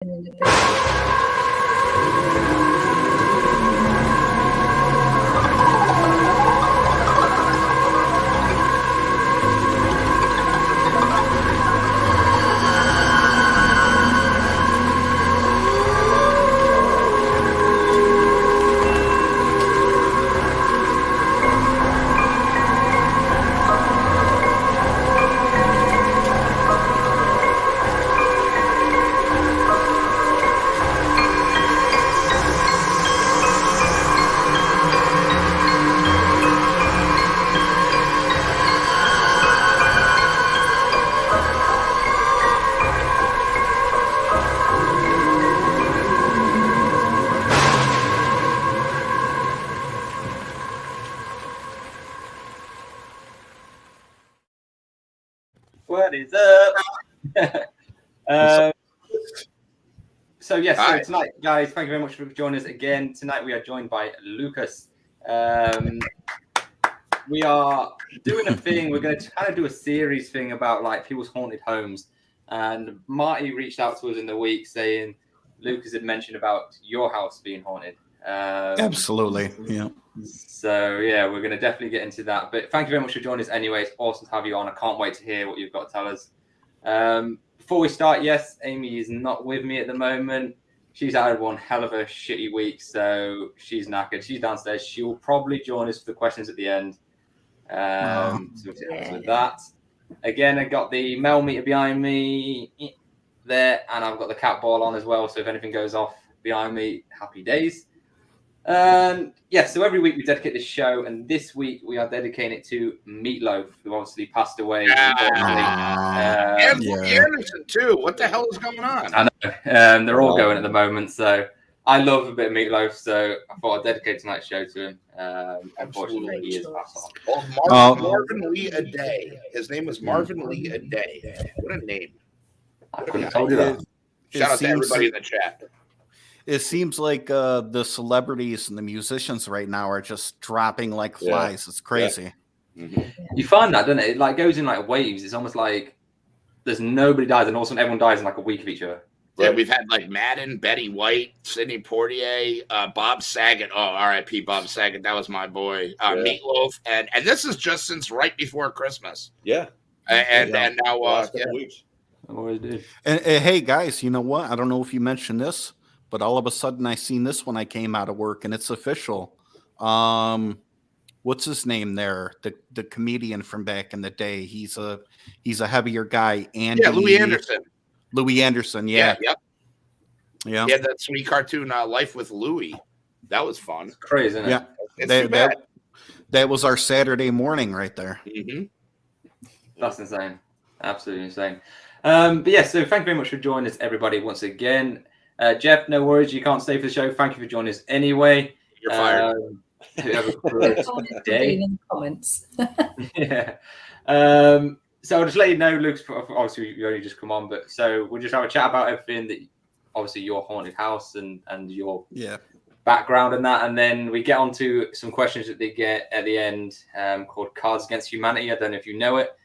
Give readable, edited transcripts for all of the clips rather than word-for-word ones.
What is up? So tonight, guys, thank you very much for joining us again. Tonight we are joined by Lucas. We are doing a thing. We're going to kind of do a series thing about like people's haunted homes. And Marty reached out to us in the week saying Lucas had mentioned about your house being haunted. Absolutely, yeah. So yeah, we're going to definitely get into that. But thank you very much for joining us anyway. It's awesome to have you on. I can't wait to hear what you've got to tell us. Before we start, yes, Amy is not with me at the moment. She's had one hell of a shitty week, so she's knackered. She's downstairs. She will probably join us for the questions at the end. So we'll see what happens with that. Again, I got the Mel meter behind me there, and I've got the cat ball on as well. So if anything goes off behind me, happy days. So every week we dedicate this show, and this week we are dedicating it to Meatloaf, who obviously passed away. And Anderson too. What the hell is going on? I know. They're all going at the moment, so I love a bit of Meatloaf, so I thought I'd dedicate tonight's show to him. Unfortunately, he is passed on. Marvin Lee A Day. His name was Marvin Lee A Day. What a name! I couldn't have told you that. Shout out to everybody in the chat. It seems like the celebrities and the musicians right now are just dropping like flies. It's crazy. Yeah. Mm-hmm. You find that, doesn't it? It like goes in like waves. It's almost like there's nobody dies, and all of a sudden everyone dies in like a week of each other. Yeah, we've had like Madden, Betty White, Sidney Poitier, Bob Saget. Oh, R.I.P. Bob Saget. That was my boy. Meatloaf, and this is just since right before Christmas. Yeah, and now weeks. Always do. And hey guys, you know what? I don't know if you mentioned this, but all of a sudden I seen this when I came out of work, and it's official. What's his name there? The comedian from back in the day. He's a heavier guy. Louis Anderson. Louis Anderson, yeah. Yeah. He had that sweet cartoon, Life with Louie. That was fun. It's crazy, isn't it? Yeah. It's too bad. That was our Saturday morning right there. Mm-hmm. That's insane. Absolutely insane. So thank you very much for joining us, everybody, once again. Jeff, no worries. You can't stay for the show. Thank you for joining us anyway. You're fired. Comments. Yeah. So I'll just let you know, Luke, obviously you only just come on, but so we'll just have a chat about everything that obviously your haunted house and your background and that, and then we get on to some questions that they get at the end called Cards Against Humanity. I don't know if you know it.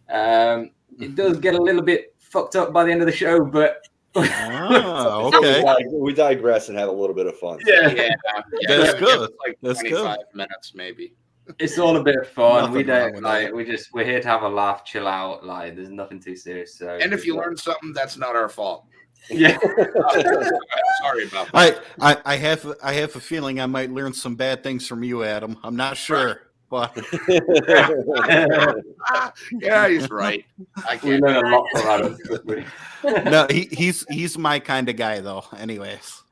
It does get a little bit fucked up by the end of the show, but okay. We digress and have a little bit of fun. Yeah. That's good. Like That's 25 good. minutes, maybe. It's all a bit of fun. Nothing We don't wrong with like. that. We're here to have a laugh, chill out. Like, there's nothing too serious. So, And if you learn something, that's not our fault. yeah, Sorry about that. I have a feeling I might learn some bad things from you, Adam. I'm not sure, but Yeah, he's right. I we can't. learn a lot from Adam. no, he's my kind of guy though. Anyways,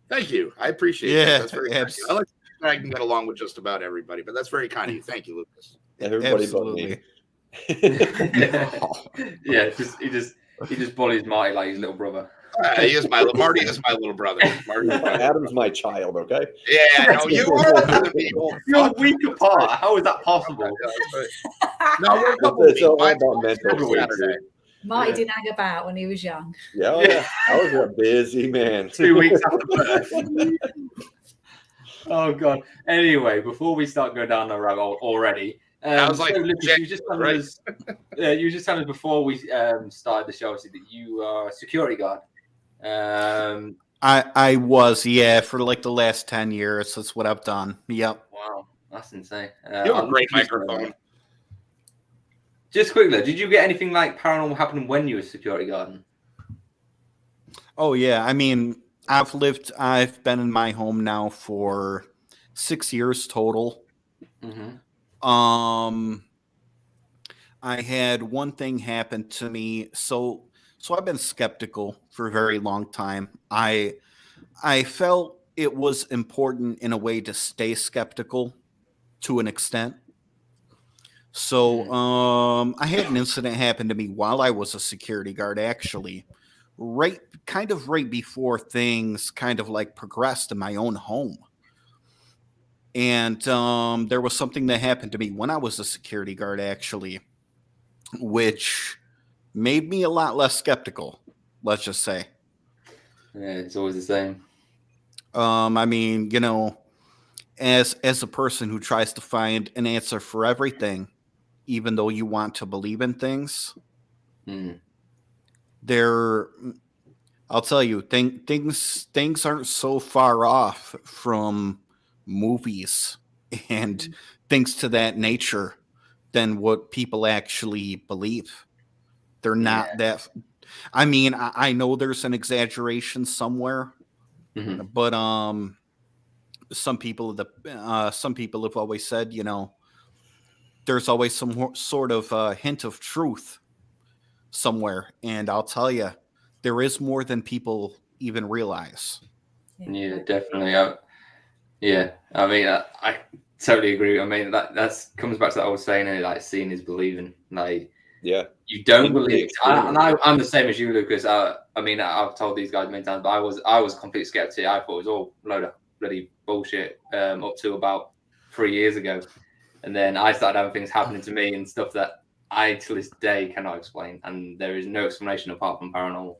Thank you. I appreciate Yeah, that. That's very kind of you. absolutely. I can get along with just about everybody, but that's very kind of you. Thank you, Lucas. Everybody absolutely. Yeah, he just bullies Marty like his little brother. Marty is my little brother. Marty is my Adam's my child, okay? Yeah, no, you are older than me. You're a week apart. How is that possible? No, we're a couple It's all weeks. about mental Saturday. Marty didn't hang about when he was young. Yeah. I was a busy man. 2 weeks after birth. Oh god. Anyway, before we start going down the rabbit hole already, I was like, so Lucas, you just told us before we started the show, obviously, that you are a security guard. I was, yeah, for like the last 10 years. That's what I've done. Yep. Wow, that's insane. You have a great microphone. Just quickly, did you get anything like paranormal happening when you were security guarding? Oh yeah, I mean, I've been in my home now for 6 years total. Mm-hmm. I had one thing happen to me. So I've been skeptical for a very long time. I felt it was important in a way to stay skeptical to an extent. So I had an incident happen to me while I was a security guard, actually, right before things kind of like progressed in my own home. And there was something that happened to me when I was a security guard, actually, which made me a lot less skeptical, let's just say. Yeah, it's always the same. I mean, you know, as a person who tries to find an answer for everything, even though you want to believe in things, I'll tell you, things aren't so far off from movies and things to that nature than what people actually believe. They're not that. I mean, I know there's an exaggeration somewhere, but some people have always said, you know, there's always some sort of hint of truth somewhere, and I'll tell you, there is more than people even realize. Yeah, definitely. Yeah, I mean, I totally agree. I mean, that comes back to that old saying, like, seeing is believing. Like, yeah, you don't believe. I'm the same as you, Lucas. I mean, I've told these guys many times, but I was complete skeptic. I thought it was all a load of bloody bullshit up to about 3 years ago, and then I started having things happening to me and stuff that I to this day cannot explain, and there is no explanation apart from paranormal.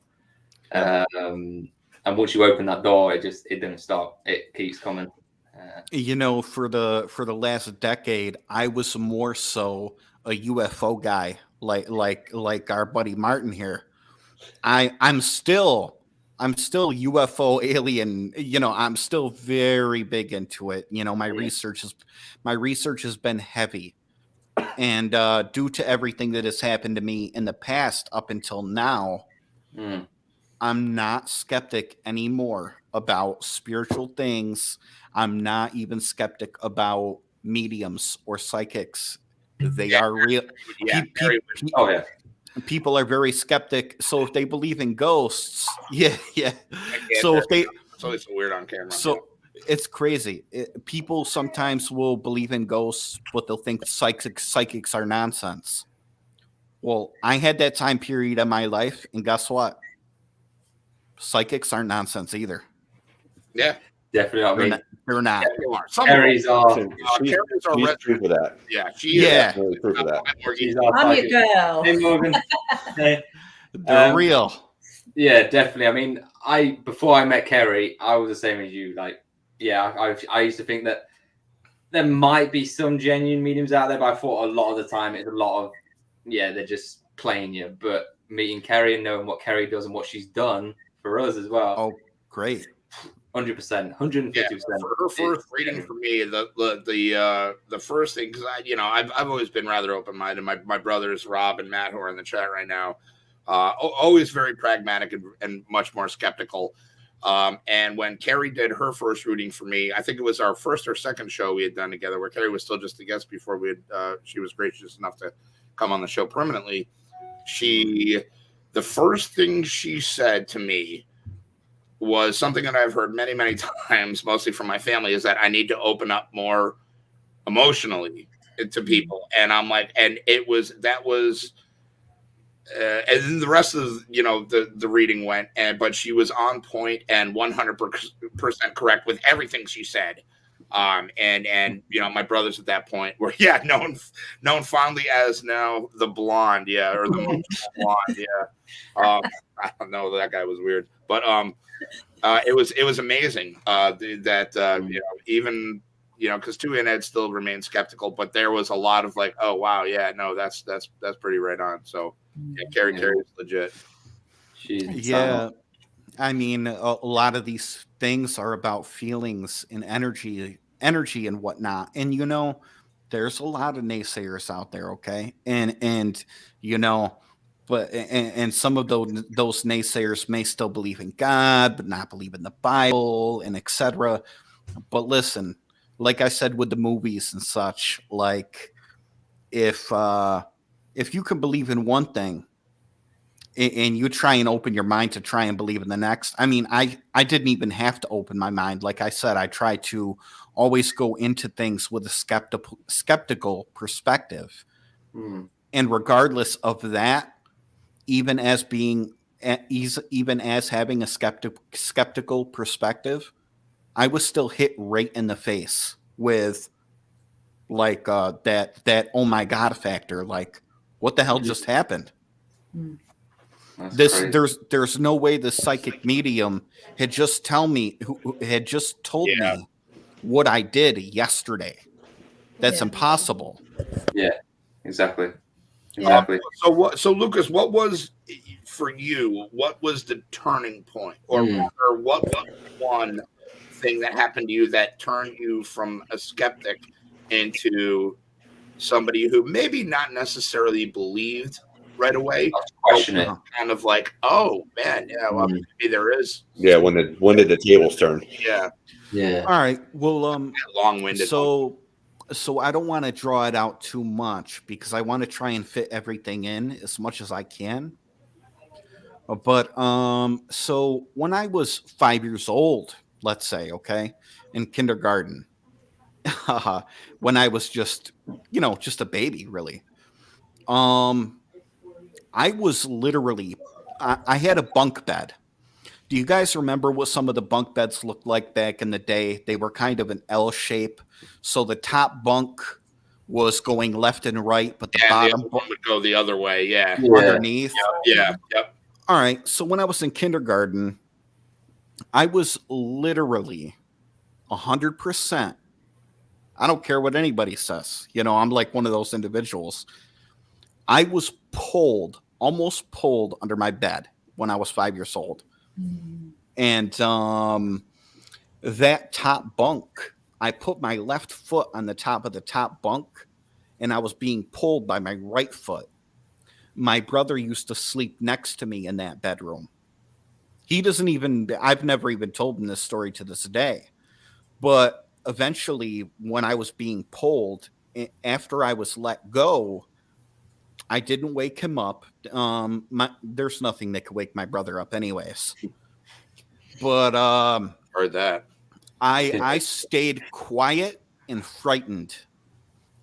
And once you open that door, it doesn't stop. It keeps coming. You know, for the last decade, I was more so a UFO guy, like our buddy Martin here. I'm still UFO alien. You know, I'm still very big into it. You know, my research has been heavy, and due to everything that has happened to me in the past up until now, I'm not skeptic anymore about spiritual things. I'm not even skeptic about mediums or psychics. They are real. Yeah, People are very skeptic. So if they believe in ghosts, yeah. So if they, it's always so weird on camera. So it's crazy. People sometimes will believe in ghosts, but they'll think psychics are nonsense. Well, I had that time period in my life, and guess what? Psychics aren't nonsense either. Yeah, definitely. I mean, they're not. Kerry's are. She's proof of that. Yeah, yeah. Really proof of that. I'm your girl. Hey, Morgan. They're real. Yeah, definitely. I mean, before I met Kerry, I was the same as you. Like, yeah, I used to think that there might be some genuine mediums out there, but I thought a lot of the time it's a lot of, they're just playing you. But meeting Kerry and knowing what Kerry does and what she's done for us as well. Oh, great. 100%, 150%. Yeah, for her first reading for me, the first thing, because I've always been rather open minded. My brothers Rob and Matt, who are in the chat right now, always very pragmatic and much more skeptical. And when Kerry did her first reading for me, I think it was our first or second show we had done together, where Kerry was still just a guest before she was gracious enough to come on the show permanently. The first thing she said to me was something that I've heard many, many times, mostly from my family, is that I need to open up more emotionally to people. And I'm like, and that was, and then the rest of, the reading went, but she was on point and 100% correct with everything she said. And my brothers at that point were known fondly as now the blonde, or the emotional blonde, I don't know, that guy was weird, but it was amazing even because two and Ed still remain skeptical, but there was a lot of like, oh wow, yeah, no, that's pretty right on. So Kerry is legit. I mean, a lot of these things are about feelings and energy and whatnot. And there's a lot of naysayers out there, okay? And you know, and some of those naysayers may still believe in God, but not believe in the Bible and etc. But listen, like I said with the movies and such, like if you can believe in one thing and you try and open your mind to try and believe in the next. I mean, I didn't even have to open my mind. Like I said, I try to always go into things with a skeptical perspective. And regardless of that, even as having a skeptical perspective, I was still hit right in the face with like that oh my God factor. Like, what the hell just happened? There's no way the psychic medium had just told me what I did yesterday. That's impossible. Yeah, exactly. So Lucas, what was for you? What was the turning point, or what was one thing that happened to you that turned you from a skeptic into somebody who maybe not necessarily believed right away, question it, kind of like, oh man, yeah, well, maybe there is. Yeah, when did the tables turn? Yeah. All right. Well, long-winded. So I don't want to draw it out too much because I want to try and fit everything in as much as I can. But so when I was 5 years old, let's say, okay, in kindergarten, when I was just a baby, really. I was literally, I had a bunk bed. Do you guys remember what some of the bunk beds looked like back in the day? They were kind of an L shape. So the top bunk was going left and right, but the bottom bunk would go the other way. Yeah. Underneath. Yeah. All right. So when I was in kindergarten, I was literally 100%. I don't care what anybody says. I'm like one of those individuals. I was almost pulled under my bed when I was 5 years old. And that top bunk, I put my left foot on the top of the top bunk, and I was being pulled by my right foot. My brother used to sleep next to me in that bedroom. I've never even told him this story to this day. But eventually, when I was being pulled, after I was let go, I didn't wake him up. There's nothing that could wake my brother up anyways. But heard that. I stayed quiet and frightened.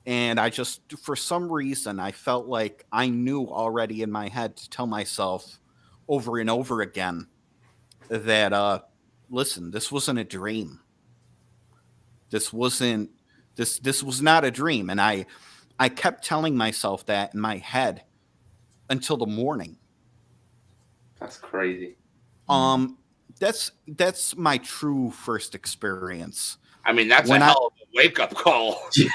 And I just, for some reason, I felt like I knew already in my head to tell myself over and over again that, listen, this wasn't a dream. This was not a dream. And I kept telling myself that in my head until the morning. That's crazy. That's my true first experience. I mean, that's a hell of a wake-up call. Yeah,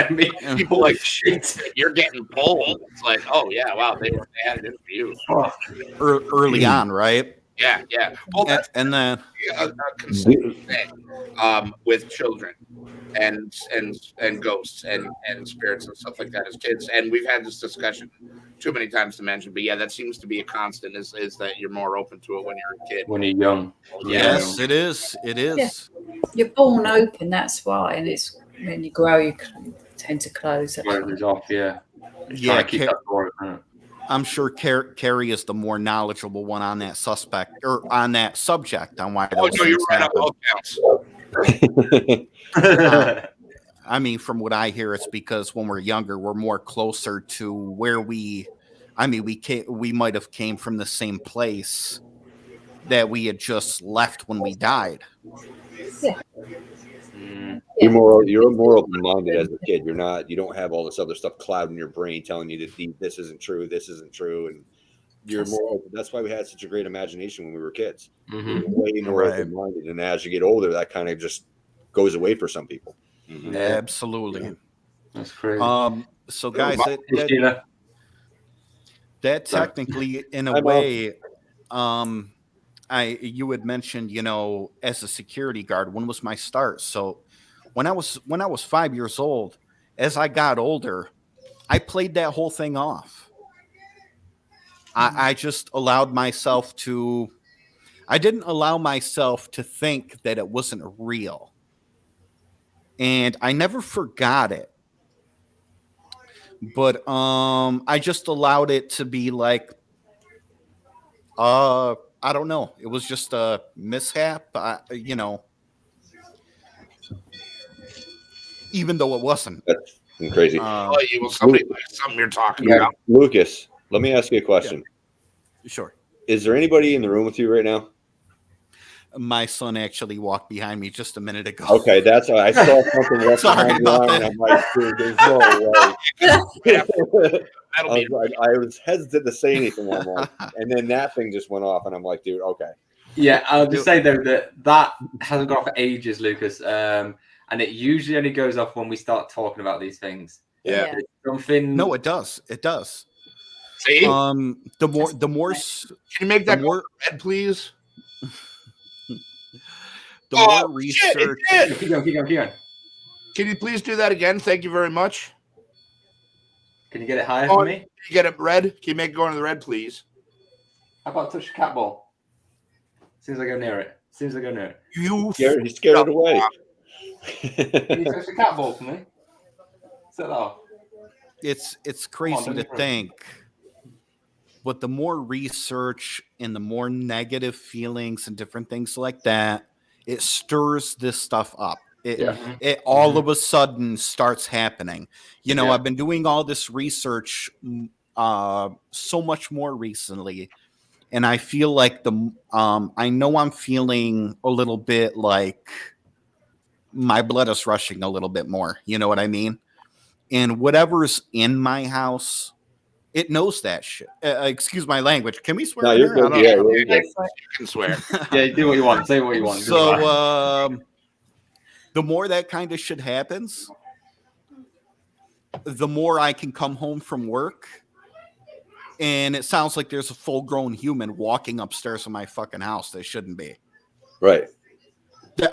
I mean, people like, shit, you're getting pulled. It's like, oh, yeah, wow, they had it in for you. Early on, right? Yeah. Well, that's and then a consistent thing with children and ghosts and spirits and stuff like that as kids. And we've had this discussion too many times to mention, but yeah, that seems to be a constant is that you're more open to it when you're a kid. When you're young. Yes, it is. It is. Yeah. You're born open, that's why. And it's when you grow, you tend to close. Closes off, yeah. Yeah, I'm sure Kerry is the more knowledgeable one on that on that subject. On why? Oh no, you're right on both counts. I mean, from what I hear, it's because when we're younger, we're more closer to where we might have came from the same place that we had just left when we died. Yeah. You're more open-minded as a kid. You don't have all this other stuff clouding your brain telling you that this isn't true, and you're more open. That's why we had such a great imagination when we were kids. Mm-hmm. Way more open-minded, and as you get older, that kind of just goes away for some people. Mm-hmm. Yeah. Absolutely. That's crazy. So guys, that technically, in a way, you had mentioned, as a security guard, when was my start? So when I was 5 years old, as I got older, I played that whole thing off. I just allowed myself to. I didn't allow myself to think that it wasn't real, and I never forgot it. But I just allowed it to be like, I don't know. It was just a mishap, even though it wasn't. That's crazy. Oh, you will somebody something you're talking Yeah. about. Lucas, let me ask you a question. Sure. Is there anybody in the room with you right now? My son actually walked behind me just a minute ago. Okay, that's why I saw something walk Sorry behind about the line, that. and I'm like, dude, there's no way. That'll I be was, I was hesitant to say anything. I'm like, and then that thing just went off, and I'm like, dude, okay. Yeah, I'll just say though that hasn't gone off for ages, Lucas. And it usually only goes off when we start talking about these things. yeah. It's something. No, it does. It does. See, The more can you make that go red, please? the more Shit, research. it did. Keep going. Can you please do that again? Thank you very much. Can you get it higher Oh, for me? Can you get it red? Can you make it go into the red, please? How about touch the cat ball? As soon as I go near it. You He scared it away. Can you touch the cat ball for me? Set that off. It's crazy don't to be crazy. think, but the more research and the more negative feelings and different things like that, it stirs this stuff up. It all of a sudden starts happening. Yeah. I've been doing all this research so much more recently, and I feel like I know I'm feeling a little bit like my blood is rushing a little bit more. You know what I mean? And whatever's in my house, it knows that shit. Excuse my language. Can we swear? No, in you're here? I good. don't Yeah, know. you're good. You can swear. Yeah, do what you want. Say what you want. So the more that kind of shit happens, the more I can come home from work, and it sounds like there's a full-grown human walking upstairs in my fucking house that shouldn't be. Right.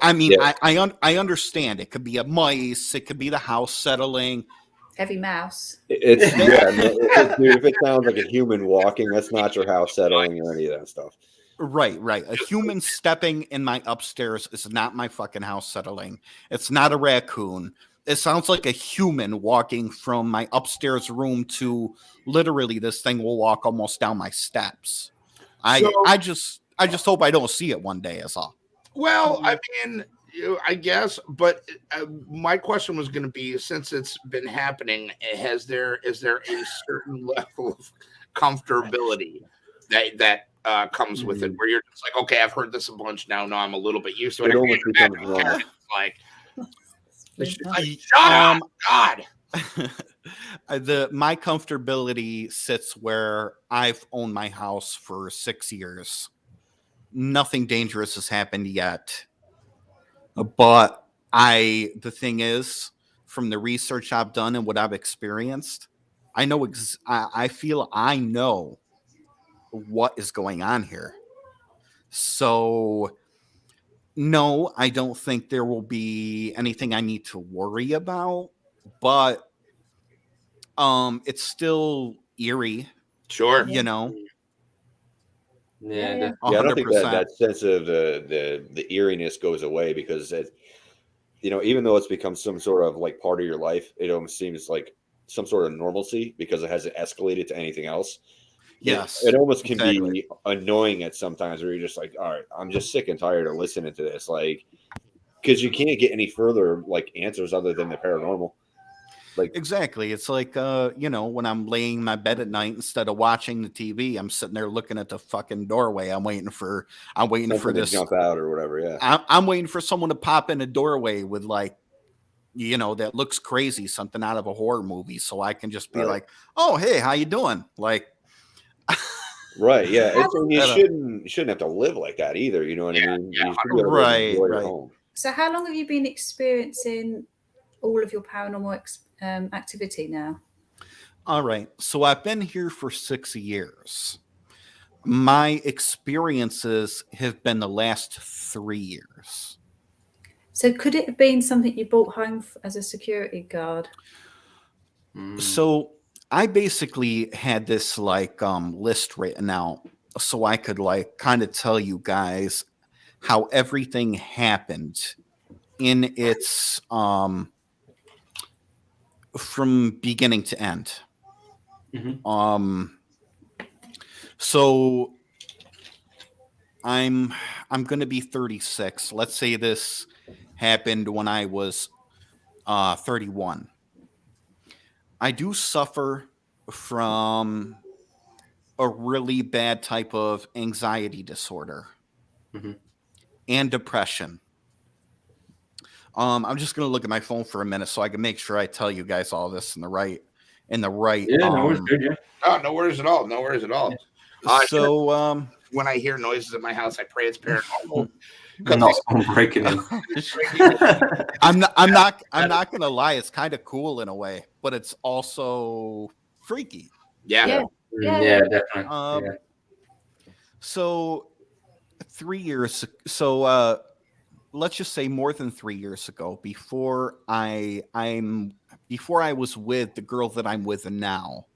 I mean, Yeah. I understand. It could be a mice. It could be the house settling. Heavy mouse. It's dude, if it sounds like a human walking, that's not your house settling or any of that stuff. Right. A human stepping in my upstairs is not my fucking house settling. It's not a raccoon. It sounds like a human walking from my upstairs room to literally this thing will walk almost down my steps. I just hope I don't see it one day is all. Well, I mean, I guess, but my question was going to be, since it's been happening, is there a certain level of comfortability that comes with it, where you're just like, okay, I've heard this a bunch now. I'm a little bit used to it. It almost becomes normal. Like, shut up, God. My comfortability sits where I've owned my house for 6 years. Nothing dangerous has happened yet. But the thing is, from the research I've done and what I've experienced, I know I feel I know what is going on here. So no, I don't think there will be anything I need to worry about, but it's still eerie, Sure. Yeah. Yeah. I don't think 100%. that sense of the eeriness goes away because even though it's become some sort of like part of your life, it almost seems like some sort of normalcy because it hasn't escalated to anything else. Yes, it almost can exactly. be annoying at sometimes where you're just like, all right, I'm just sick and tired of listening to this, like, because you can't get any further like answers other than the paranormal. Like Exactly. It's like, when I'm laying in my bed at night, instead of watching the TV, I'm sitting there looking at the fucking doorway. I'm waiting for something to this. jump out or whatever. Yeah. I'm waiting for someone to pop in a doorway with like, that looks crazy, something out of a horror movie. So I can just be Right. like, oh, hey, how you doing? Like, Right. Yeah. You I shouldn't have to live like that either. You know what I mean? yeah, You should be able to enjoy your right. home. So how long have you been experiencing all of your paranormal activity now? all right. So I've been here for 6 years. My experiences have been the last 3 years. So could it have been something you brought home as a security guard? So I basically had this like list written out so I could like kind of tell you guys how everything happened in its from beginning to end. So I'm going to be 36. Let's say this happened when I was 31. I do suffer from a really bad type of anxiety disorder and depression. I'm just going to look at my phone for a minute so I can make sure I tell you guys all this in the right. Yeah, no worries, good, yeah. Oh, no worries at all. No worries at all. So when I hear noises in my house, I pray it's paranormal. Not someone breaking in. I'm not gonna lie, it's kind of cool in a way, but it's also freaky. Yeah. Yeah, definitely. So 3 years, let's just say more than 3 years ago, before I was with the girl that I'm with now,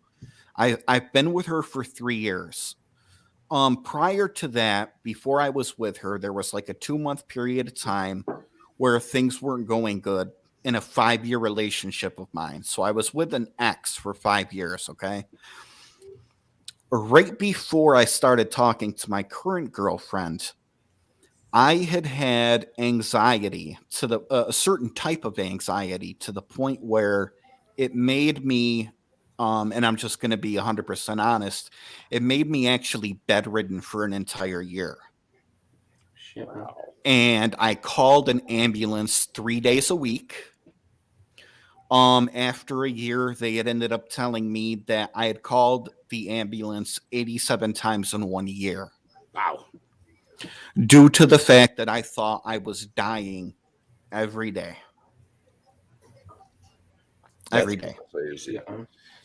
I've been with her for 3 years. Prior to that, before I was with her, there was like a 2-month period of time where things weren't going good in a 5-year relationship of mine. So I was with an ex for 5 years. Okay. Right before I started talking to my current girlfriend, I had anxiety to a certain type of anxiety to the point where it made me, and I'm just going to be 100% honest, it made me actually bedridden for an entire year. Shit, wow. And I called an ambulance 3 days a week. After a year, they had ended up telling me that I had called the ambulance 87 times in 1 year. Wow. Due to the fact that I thought I was dying every day. Every day.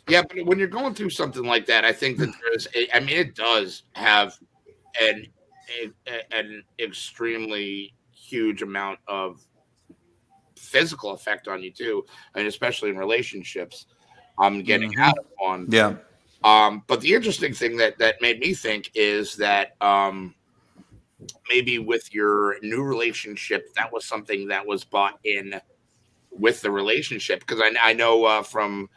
Yeah, but when you're going through something like that, I think that it does have an extremely huge amount of physical effect on you too, and especially in relationships. Getting out of one. Yeah. But the interesting thing that made me think is that maybe with your new relationship, that was something that was bought in with the relationship, because I know from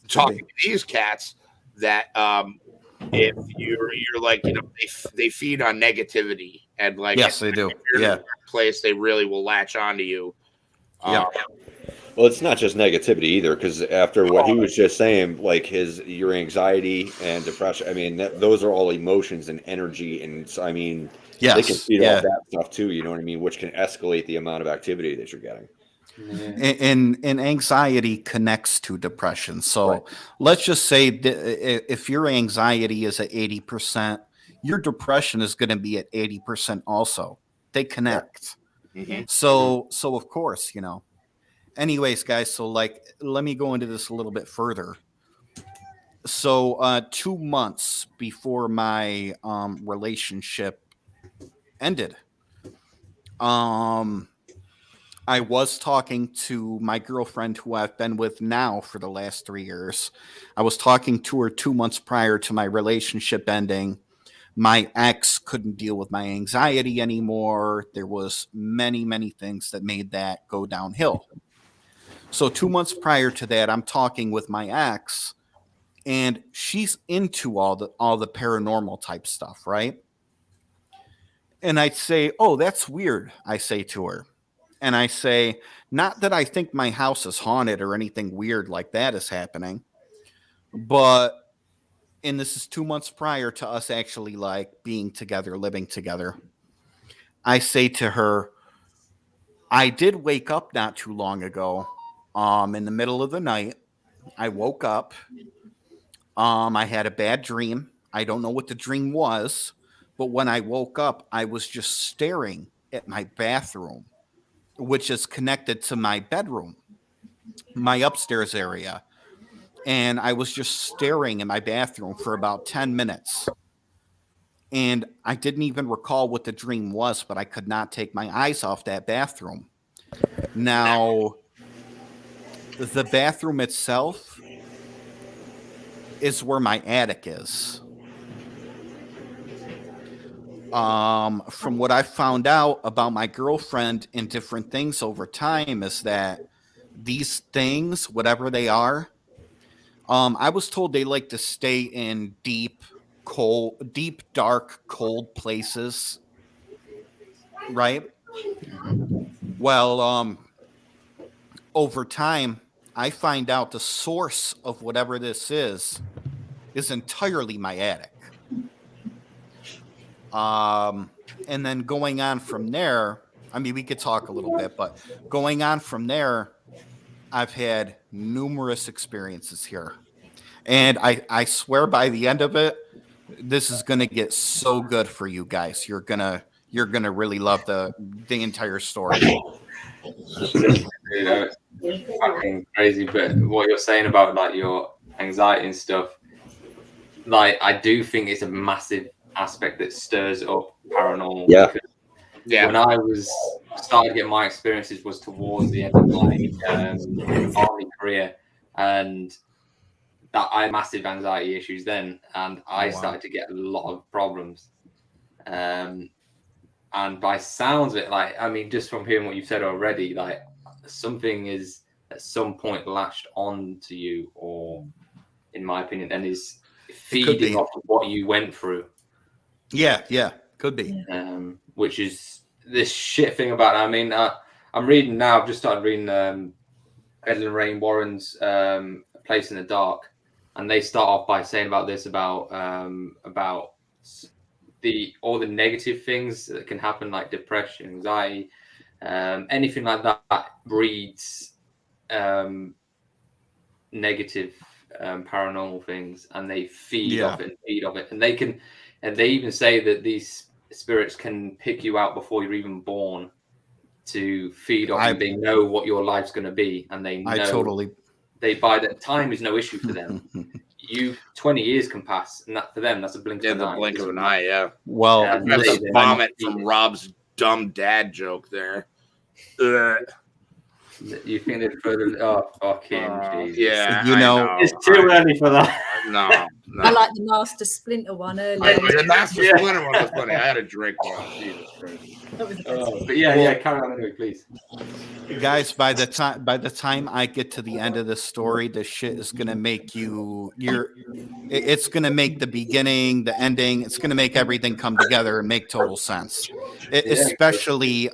talking to these cats that if you're like, they feed on negativity, and like, yes, they do. If you're in the place, they really will latch onto you. Yeah. Well, it's not just negativity either, because after what he was just saying, like your anxiety and depression, I mean, those are all emotions and energy, and so, I mean, they can feed all that stuff too. You know what I mean? Which can escalate the amount of activity that you're getting. And anxiety connects to depression. So let's just say if your anxiety is at 80%, your depression is going to be at 80% also. They connect. So of course, anyways, guys, so like, let me go into this a little bit further. So 2 months before my relationship ended, I was talking to my girlfriend, who I've been with now for the last 3 years. I was talking to her 2 months prior to my relationship ending. My ex couldn't deal with my anxiety anymore. There was many, many things that made that go downhill. So 2 months prior to that, I'm talking with my ex, and she's into all the paranormal type stuff, right? And I'd say, "Oh, that's weird," I say to her. And I say, not that I think my house is haunted or anything weird like that is happening, but, and this is 2 months prior to us actually like being together, living together. I say to her, I did wake up not too long ago, in the middle of the night. I woke up. I had a bad dream. I don't know what the dream was, but when I woke up, I was just staring at my bathroom, which is connected to my bedroom, my upstairs area. And I was just staring in my bathroom for about 10 minutes. And I didn't even recall what the dream was, but I could not take my eyes off that bathroom. Now, the bathroom itself is where my attic is. From what I found out about my girlfriend and different things over time is that these things, whatever they are, I was told they like to stay in deep, dark, cold places. Right? Well, over time, I find out the source of whatever this is entirely my attic. And then going on from there, I mean, we could talk a little bit, but going on from there, I've had numerous experiences here. And I swear by the end of it, this is going to get so good for you guys. You're going to really love the entire story. Fucking crazy, but what you're saying about like your anxiety and stuff, like I do think it's a massive aspect that stirs up paranormal. Yeah. Yeah. When I started getting my experiences was towards the end of my army career, and that I had massive anxiety issues then, and I started to get a lot of problems. And by sounds of it, like, I mean, just from hearing what you've said already, like something is at some point latched on to you, or in my opinion, and is feeding off of what you went through. Yeah, could be. Which is this shit thing about it. I mean, I'm reading now. I've just started reading Edwin Rain Warren's Place in the Dark, and they start off by saying about this, about all the negative things that can happen, like depression, anxiety, anything like that breeds negative paranormal things, and they feed off it, and they even say that these spirits can pick you out before you're even born to feed off. And they know what your life's going to be, and they know by that time is no issue for them. 20 years can pass, and that for them, that's a blink of an eye. Blink of an eye, yeah. Well, that's a vomit from Rob's dumb dad joke there. You think they're further? Oh, fucking Jesus. Yeah, it's too early for that. No. I like the Master Splinter one earlier. The Master Splinter one was funny. I had a drink one. Jesus Christ. But yeah, carry on anyway, please. Guys, by the time I get to the end of this story, this shit is gonna make it's gonna make the beginning, the ending, it's gonna make everything come together and make total sense. Especially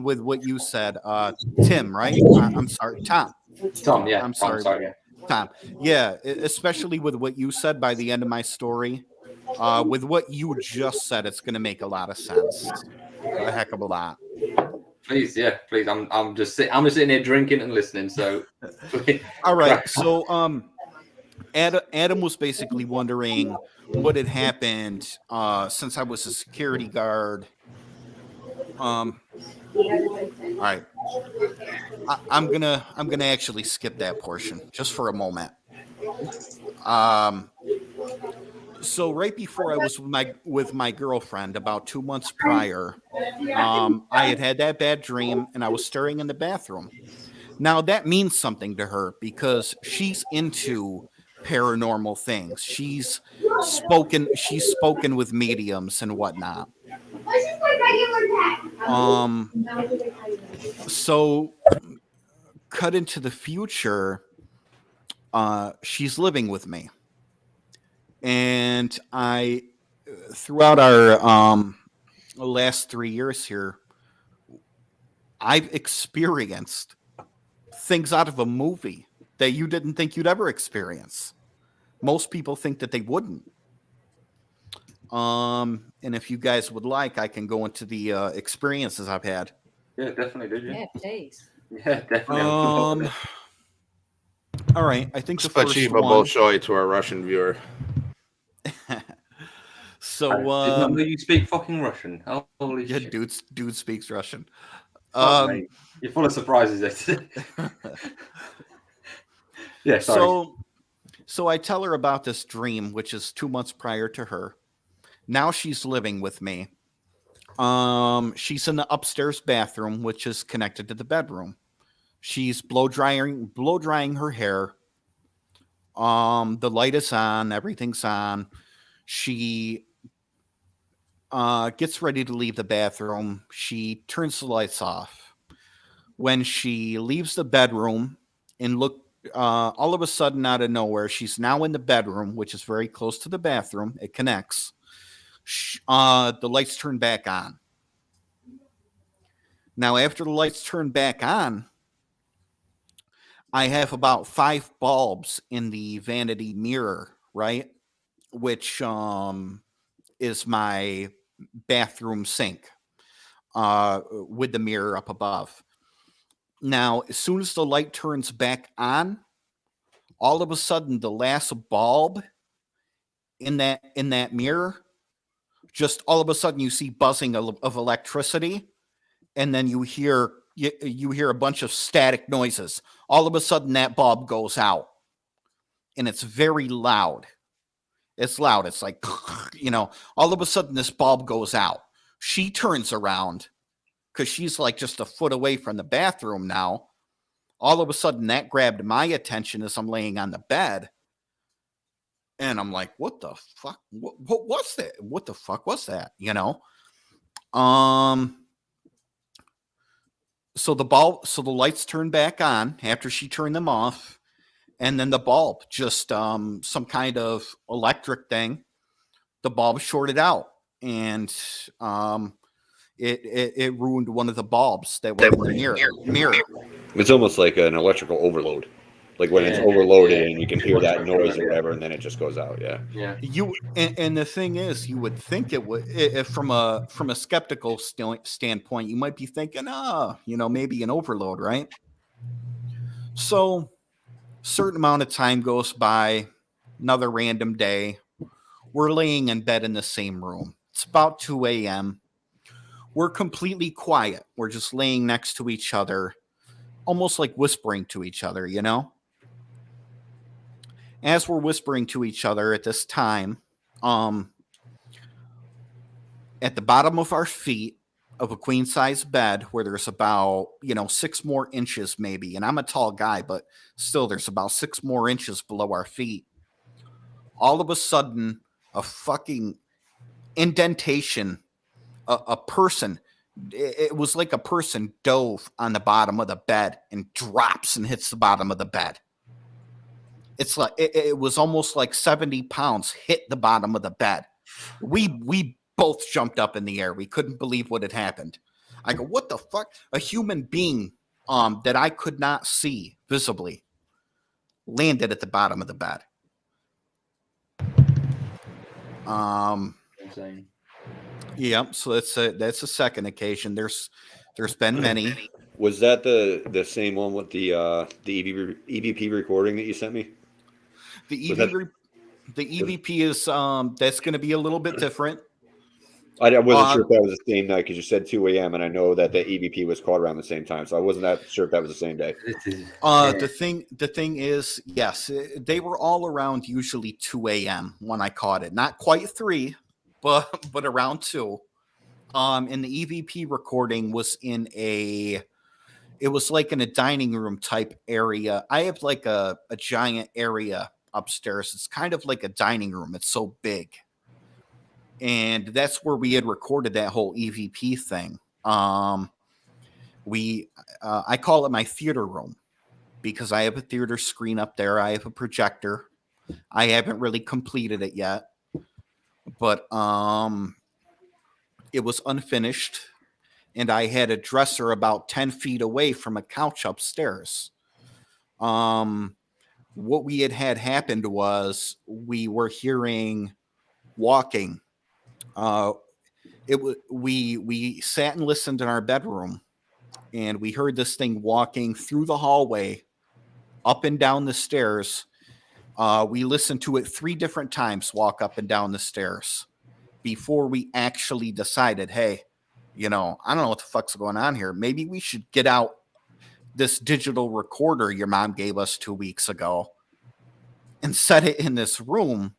with what you said, Tim, right? I'm sorry, Tom. Tom, yeah. I'm sorry. Tom. Yeah, especially with what you said by the end of my story. With what you just said, it's going to make a lot of sense. A heck of a lot. Please. I'm just sitting here drinking and listening. So, all right. So, Adam was basically wondering what had happened since I was a security guard. All right. I'm gonna actually skip that portion just for a moment. So right before I was with my girlfriend, about 2 months prior, I had that bad dream, and I was staring in the bathroom. Now that means something to her because she's into paranormal things. She's spoken with mediums and whatnot. So cut into the future, she's living with me. And I, throughout our last 3 years here, I've experienced things out of a movie that you didn't think you'd ever experience. Most people think that they wouldn't. And if you guys would like, I can go into the experiences I've had. Yeah, definitely. Did you? Yeah, please. Yeah, definitely. All right. I think the But first Chiba one. will show it to our Russian viewer. So, I did not know you speak fucking Russian. Holy shit. dude speaks Russian. Mate, you're full of surprises. Yeah, sorry. So I tell her about this dream, which is 2 months prior to her. Now she's living with me. She's in the upstairs bathroom, which is connected to the bedroom. She's blow drying her hair. The light is on, everything's on. She gets ready to leave the bathroom. She turns the lights off. When she leaves the bedroom and all of a sudden out of nowhere, she's now in the bedroom, which is very close to the bathroom. It connects. The lights turn back on. Now, after the lights turn back on, I have about 5 bulbs in the vanity mirror, right? Which is my bathroom sink with the mirror up above. Now, as soon as the light turns back on, all of a sudden the last bulb in that mirror, just all of a sudden you see buzzing of electricity, and then you hear a bunch of static noises. All of a sudden that bulb goes out, and it's very loud. It's loud. It's like, all of a sudden this bulb goes out. She turns around because she's like just a foot away from the bathroom now. All of a sudden that grabbed my attention as I'm laying on the bed. And I'm like, what the fuck? What was that? What the fuck was that? So the lights turned back on after she turned them off. And then the bulb, just some kind of electric thing, the bulb shorted out, and it ruined one of the bulbs that were in the mirror. It's almost like an electrical overload, like when it's overloaded and you can hear that noise or whatever, and then it just goes out. Yeah. And the thing is, you would think it would, if from a skeptical standpoint, you might be thinking, maybe an overload, right? So. Certain amount of time goes by, another random day. We're laying in bed in the same room. It's about 2 a.m. We're completely quiet. We're just laying next to each other, almost like whispering to each other, As we're whispering to each other at this time, at the bottom of our feet of a queen size bed, where there's about 6 more inches maybe, and I'm a tall guy, but still there's about 6 more inches below our feet. All of a sudden, a fucking indentation, a person, it was like a person dove on the bottom of the bed and drops and hits the bottom of the bed. It's like it was almost like 70 pounds hit the bottom of the bed. We both jumped up in the air. We couldn't believe what had happened. I go, what the fuck? A human being that I could not see visibly landed at the bottom of the bed. Insane. Yeah, so that's a second occasion. There's been many. Was that the same one with the EVP recording that you sent me? The EVP is that's going to be a little bit different. I wasn't sure if that was the same night because you said 2 a.m. and I know that the EVP was caught around the same time, so I wasn't that sure if that was the same day. The thing is, yes, they were all around usually 2 a.m. when I caught it. Not quite 3, but around 2. And the EVP recording was it was like in a dining room type area. I have like a giant area upstairs. It's kind of like a dining room. It's so big. And that's where we had recorded that whole EVP thing. I call it my theater room because I have a theater screen up there. I have a projector. I haven't really completed it yet, but it was unfinished, and I had a dresser about 10 feet away from a couch upstairs. What we had happened was we were hearing walking. We sat and listened in our bedroom, and we heard this thing walking through the hallway, up and down the stairs. We listened to it 3 different times, walk up and down the stairs, before we actually decided, hey, I don't know what the fuck's going on here. Maybe we should get out this digital recorder your mom gave us 2 weeks ago and set it in this room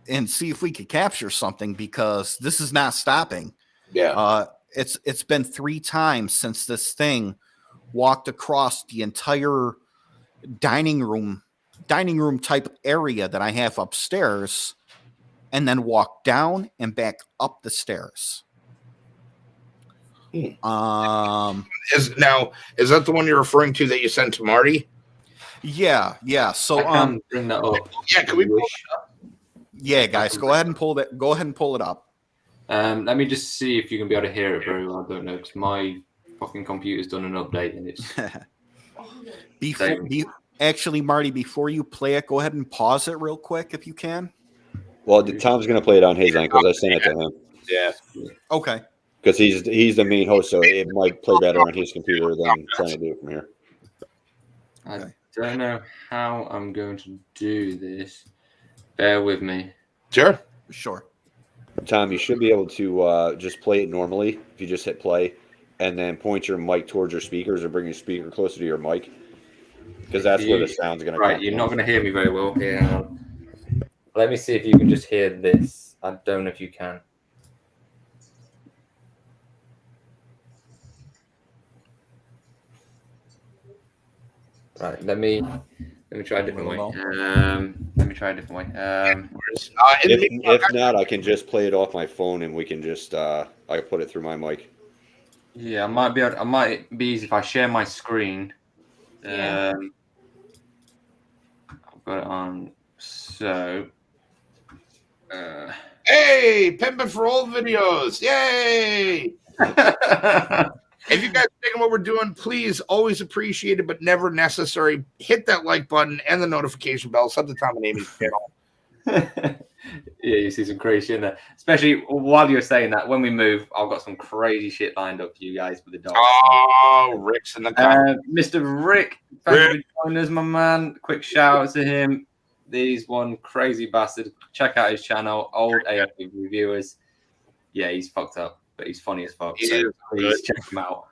and see if we could capture something, because this is not stopping. Yeah. It's been 3 times since this thing walked across the entire dining room type area that I have upstairs, and then walked down and back up the stairs. Is that the one you're referring to that you sent to Marty? Yeah. So I can bring that up. Yeah, can we pull it up? yeah, guys, go ahead and pull it up. Let me just see if you can be able to hear it very well. I don't know, because my fucking computer's done an update and it's Actually, Marty, before you play it, go ahead and pause it real quick if you can. Well, Tom's going to play it on his end because I sent it to him. Yeah. Okay. Because he's the main host, so it might play better on his computer than trying to do it from here. I don't know how I'm going to do this. Bear with me. Sure. Tom, you should be able to just play it normally if you just hit play and then point your mic towards your speakers or bring your speaker closer to your mic, because that's where the sound's going to come. Right, you're not going to hear me very well here. Let me see if you can just hear this. I don't know if you can. Right, let me try a different way. If not, I can just play it off my phone and we can just I can put it through my mic. Yeah, I might be easy if I share my screen. Yeah. I've got it on. So, Hey, pimping for old videos! Yay! If you guys are digging what we're doing, please, always appreciate it, but never necessary. Hit that like button and the notification bell. Sub to Tom and Amy's channel. Yeah, you see some crazy shit in there. Especially while you're saying that, when we move, I've got some crazy shit lined up for you guys with the dogs. Oh, Rick's in the comments. Mr. Rick, thank you for joining us, my man. Quick shout out to him. He's one crazy bastard. Check out his channel, old AFB reviewers. Yeah, he's fucked up, but he's funny as fuck. So please check him out.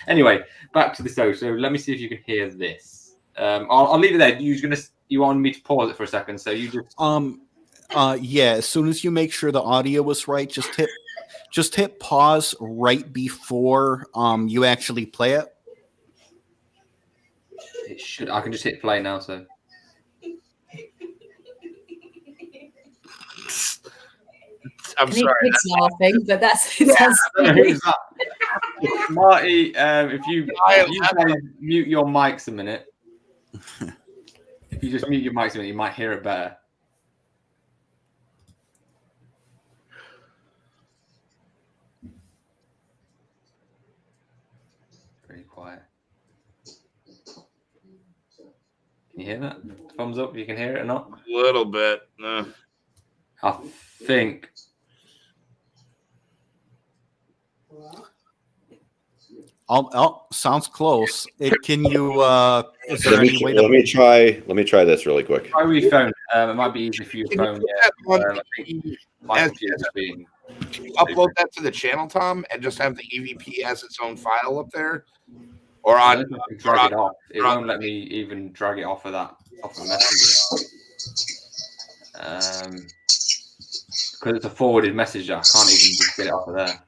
Anyway, back to the show. So let me see if you can hear this. I'll leave it there. You want me to pause it for a second? So you just yeah. As soon as you make sure the audio was right, just hit pause right before you actually play it. It should. I can just hit play now. So. I'm sorry. It's laughing, but that's Who's that? Marty, if you guys mute your mics a minute. If you just mute your mics a minute, you might hear it better. Very quiet. Can you hear that? Thumbs up if you can hear it or not? A little bit. I think. Sounds close. Can you? Is there Let any way me try this really quick. Try with your phone. It might be easy for your phone. My computer's being. Upload that to the channel, Tom, and just have the EVP as its own file up there, or on. Drag it off. It won't let me even drag it off of that messenger. Because it's a forwarded message, I can't even just get it off of there.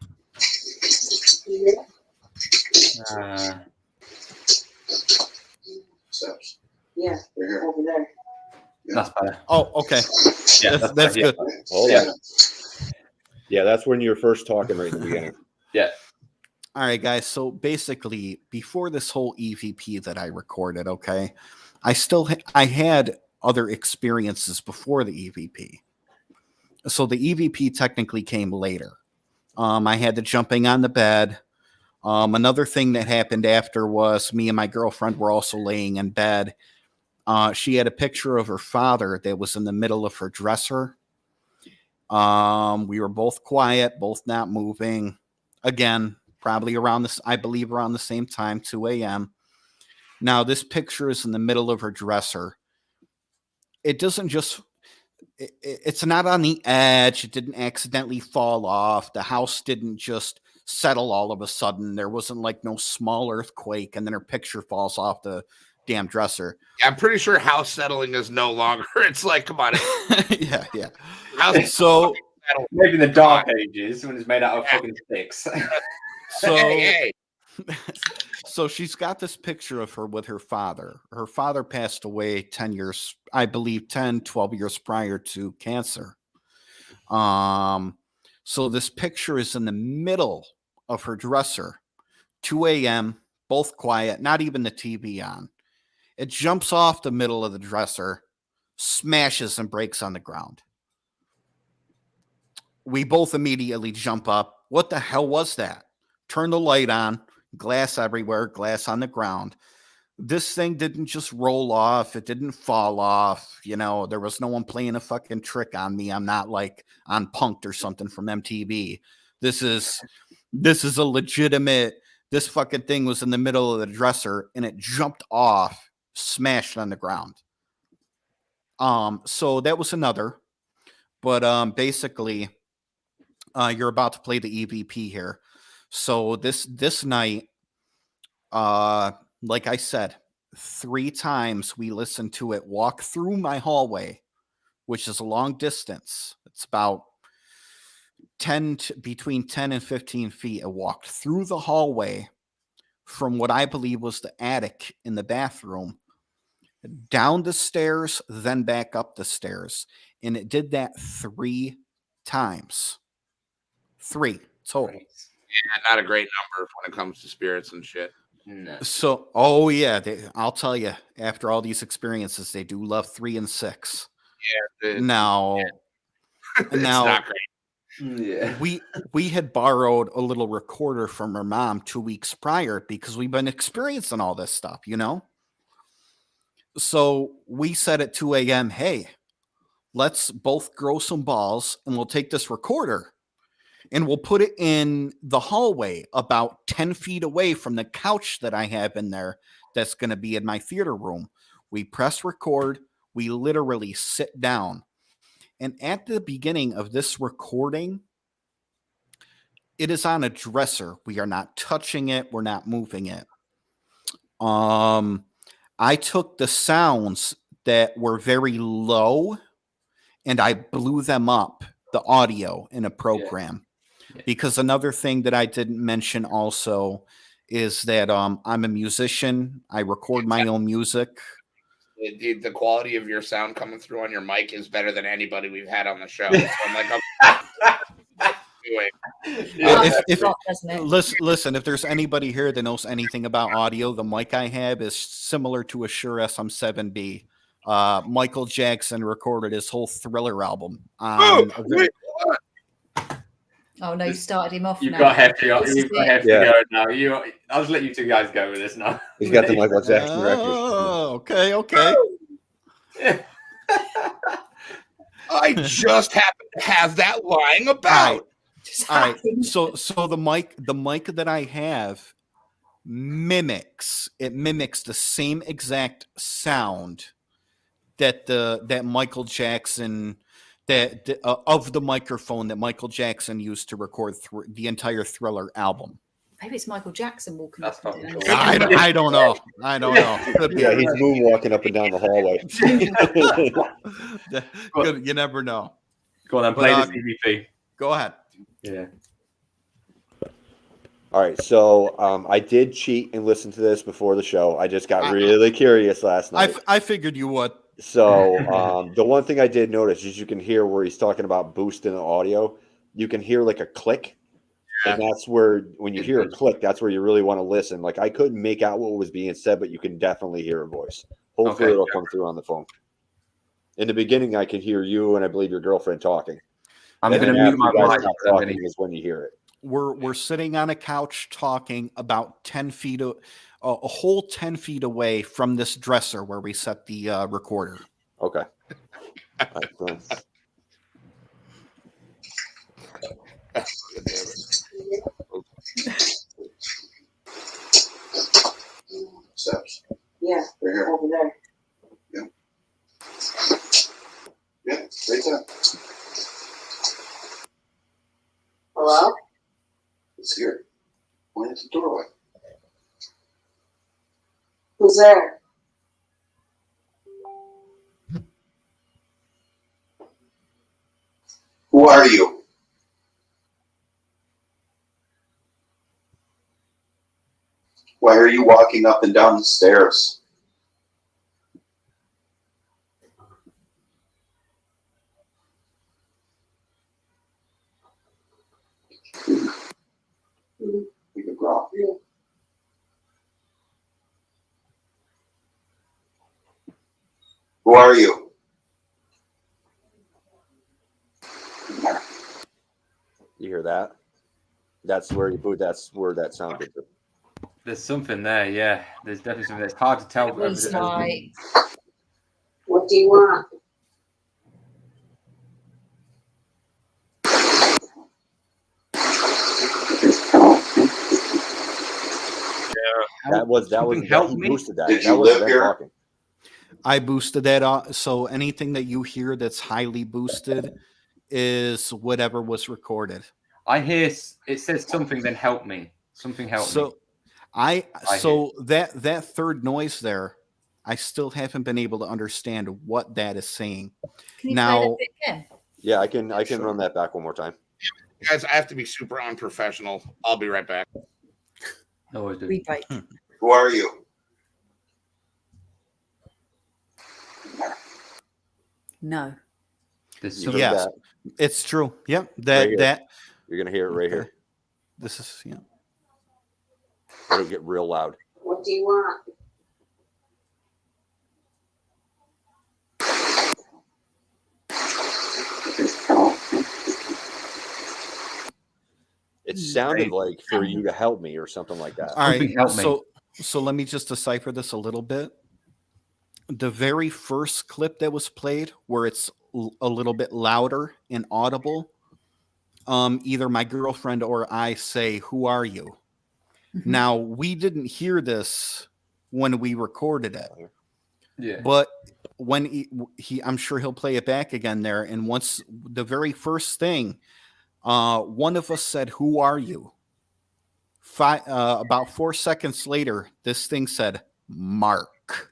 Yeah, over there. That's better. Oh, okay. Yeah, that's good. Hold on. Yeah, that's when you're first talking right in the beginning. Yeah. All right, guys. So basically, before this whole EVP that I recorded, okay, I had other experiences before the EVP. So the EVP technically came later. I had the jumping on the bed. Another thing that happened after was me and my girlfriend were also laying in bed. She had a picture of her father that was in the middle of her dresser. We were both quiet, both not moving. Again, probably around this, I believe around the same time, 2 a.m. Now, this picture is in the middle of her dresser. It doesn't just, it's not on the edge. It didn't accidentally fall off. The house didn't just settle all of a sudden. There wasn't like no small earthquake and then her picture falls off the damn dresser. I'm pretty sure house settling is no longer. It's like, come on. Yeah. House So maybe in the dark ages when it's made out of fucking sticks. So, hey. So she's got this picture of her with her father. Her father passed away 10 years, I believe 10, 12 years prior to cancer. So this picture is in the middle of her dresser, 2 a.m., both quiet, not even the TV on. It jumps off the middle of the dresser, smashes and breaks on the ground. We both immediately jump up. What the hell was that? Turn the light on, glass everywhere, glass on the ground. This thing didn't just roll off. It didn't fall off. You know, there was no one playing a fucking trick on me. I'm not like on Punk'd or something from MTV. This is a legitimate, this fucking thing was in the middle of the dresser and it jumped off, smashed on the ground. So that was another, but basically, you're about to play the EVP here. So this night, like I said, 3 times we listened to it walk through my hallway, which is a long distance. It's about between 10 and 15 feet. It walked through the hallway from what I believe was the attic in the bathroom, down the stairs, then back up the stairs. And it did that 3 times. 3 total. Yeah, not a great number when it comes to spirits and shit. No. So, oh yeah, I'll tell you. After all these experiences, they do love 3 and 6. Yeah. Now, It's not great. Yeah. we had borrowed a little recorder from her mom 2 weeks prior because we've been experiencing all this stuff, you know. So we said at 2 a.m., hey, let's both grow some balls and we'll take this recorder and we'll put it in the hallway about 10 feet away from the couch that I have in there that's going to be in my theater room. We press record. We literally sit down. And at the beginning of this recording, it is on a dresser. We are not touching it. We're not moving it. I took the sounds that were very low and I blew them up, the audio in a program. Yeah. Because another thing that I didn't mention also is that I'm a musician. I record my own music. The quality of your sound coming through on your mic is better than anybody we've had on the show. So I'm like, listen, if there's anybody here that knows anything about audio, the mic I have is similar to a Shure SM7B. Michael Jackson recorded his whole Thriller album on Oh no, you started him off. You've now. got Hefty. You've got Hefty going now. I'll just let you 2 guys go with this now. He's got the Michael Jackson record. Oh, okay. I just happen to have that lying about. All right. So the mic that I have mimics the same exact sound that Michael Jackson of the microphone that Michael Jackson used to record the entire Thriller album. Maybe it's Michael Jackson walking up and down. I don't know. Yeah, he's moonwalking up and down the hallway. You never know. Go on and play this EVP. Go ahead. Yeah. All right, so I did cheat and listen to this before the show. I just got really curious last night. I figured you would. So the one thing I did notice is you can hear where he's talking about boosting the audio. You can hear like a click. And that's where, when you hear a click, that's where you really want to listen. Like, I couldn't make out what was being said, but you can definitely hear a voice. Hopefully it'll come through on the phone. In the beginning, I could hear you and I believe your girlfriend talking. I'm going to mute my mic. Talking is when you hear it. We're sitting on a couch talking about 10 feet, a whole 10 feet away from this dresser where we set the recorder. Okay. All right, thanks. Steps. Yeah, right here. Over there. Yeah. Yeah, right there. Hello? It's here. Point at the doorway. Who's there? Who are you? Why are you walking up and down the stairs? We can grow. Who are you? You hear that? That's where that sounded. There's something there, yeah. There's definitely something. It's hard to tell. It was whether- like, What do you want? That was help he me? boosted that. Did That you was live them here? talking. I boosted that off. So anything that you hear that's highly boosted is whatever was recorded. I hear it says something, then help me. Something help me. So I that third noise there, I still haven't been able to understand what that is saying. can you Now- play that bit again? Yeah, I can run that back one more time. Guys, I have to be super unprofessional. I'll be right back. No worries, dude. Rebreak. Who are you? No. There's You something. heard Yes. that. It's true. Yep. Right here. That You're gonna hear it right Okay. here. this is yeah. It'll get real loud. What do you want? It sounded like for you to help me or something like that. All right. Something help me. So let me just decipher this a little bit. The very first clip that was played, where it's a little bit louder and audible, either my girlfriend or I say, "Who are you?" Mhm. Now we didn't hear this when we recorded it, Yeah. but when he I'm sure he'll play it back again there. And once the very first thing, one of us said, "Who are you?" About 4 seconds later, this thing said, "Mark."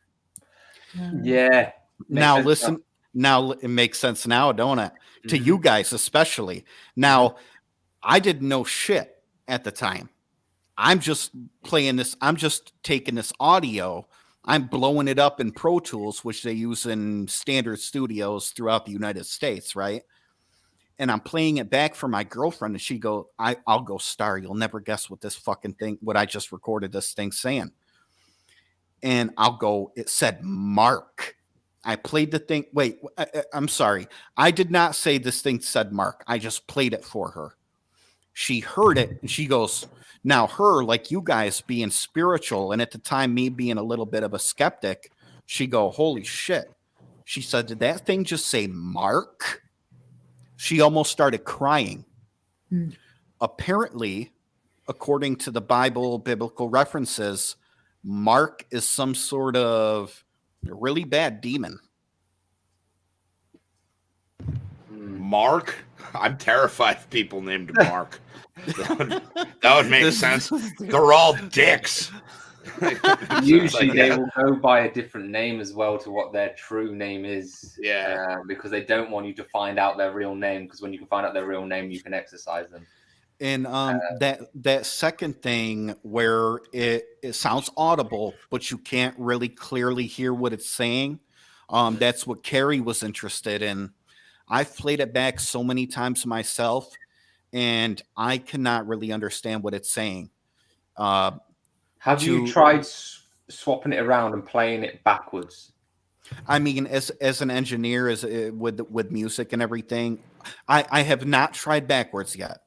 Yeah. Now sense listen. Now it makes sense now, don't it? To Mhm. you guys especially. Now, I didn't know shit at the time. I'm just playing this. I'm just taking this audio. I'm blowing it up in Pro Tools, which they use in standard studios throughout the United States, right? And I'm playing it back for my girlfriend, and she go, I'll go, Star. You'll never guess what this fucking thing, what I just recorded this thing saying. And I'll go, it said Mark. I played the thing. Wait, I'm sorry. I did not say this thing said Mark. I just played it for her. She heard it and she goes, now her, like you guys being spiritual, and at the time me being a little bit of a skeptic, she go, holy shit. She said, did that thing just say Mark? She almost started crying. Hmm. Apparently, according to the biblical references, Mark is some sort of really bad demon. Mark? I'm terrified of people named Mark. that would make sense. They're all dicks. Usually Like, they yeah. will go by a different name as well to what their true name is. Yeah. Because they don't want you to find out their real name. Because when you can find out their real name, you can exercise them. And that second thing where it sounds audible, but you can't really clearly hear what it's saying. That's what Kerry was interested in. I've played it back so many times myself, and I cannot really understand what it's saying. Have you tried swapping it around and playing it backwards? I mean, as an engineer, with music and everything, I have not tried backwards yet.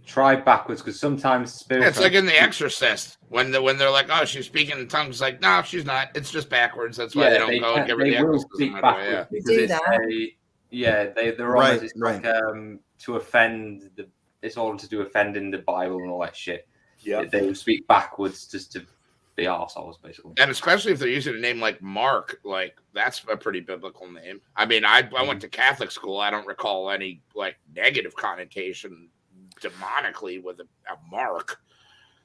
Try backwards, because sometimes spirits. It's like in The Exorcist when they're like, "Oh, she's speaking in tongues." It's like, no, she's not. It's just backwards. That's why they don't go and give her the They will exorcism speak right away, backwards yeah. because Do it's that. they're Right, almost it's like to offend the. It's all to do offending the Bible and all that shit. Yeah. They will speak backwards just to be arseholes, basically. And especially if they're using a name like Mark, like that's a pretty biblical name. I mean, I went to Catholic school. I don't recall any like negative connotation demonically with a Mark.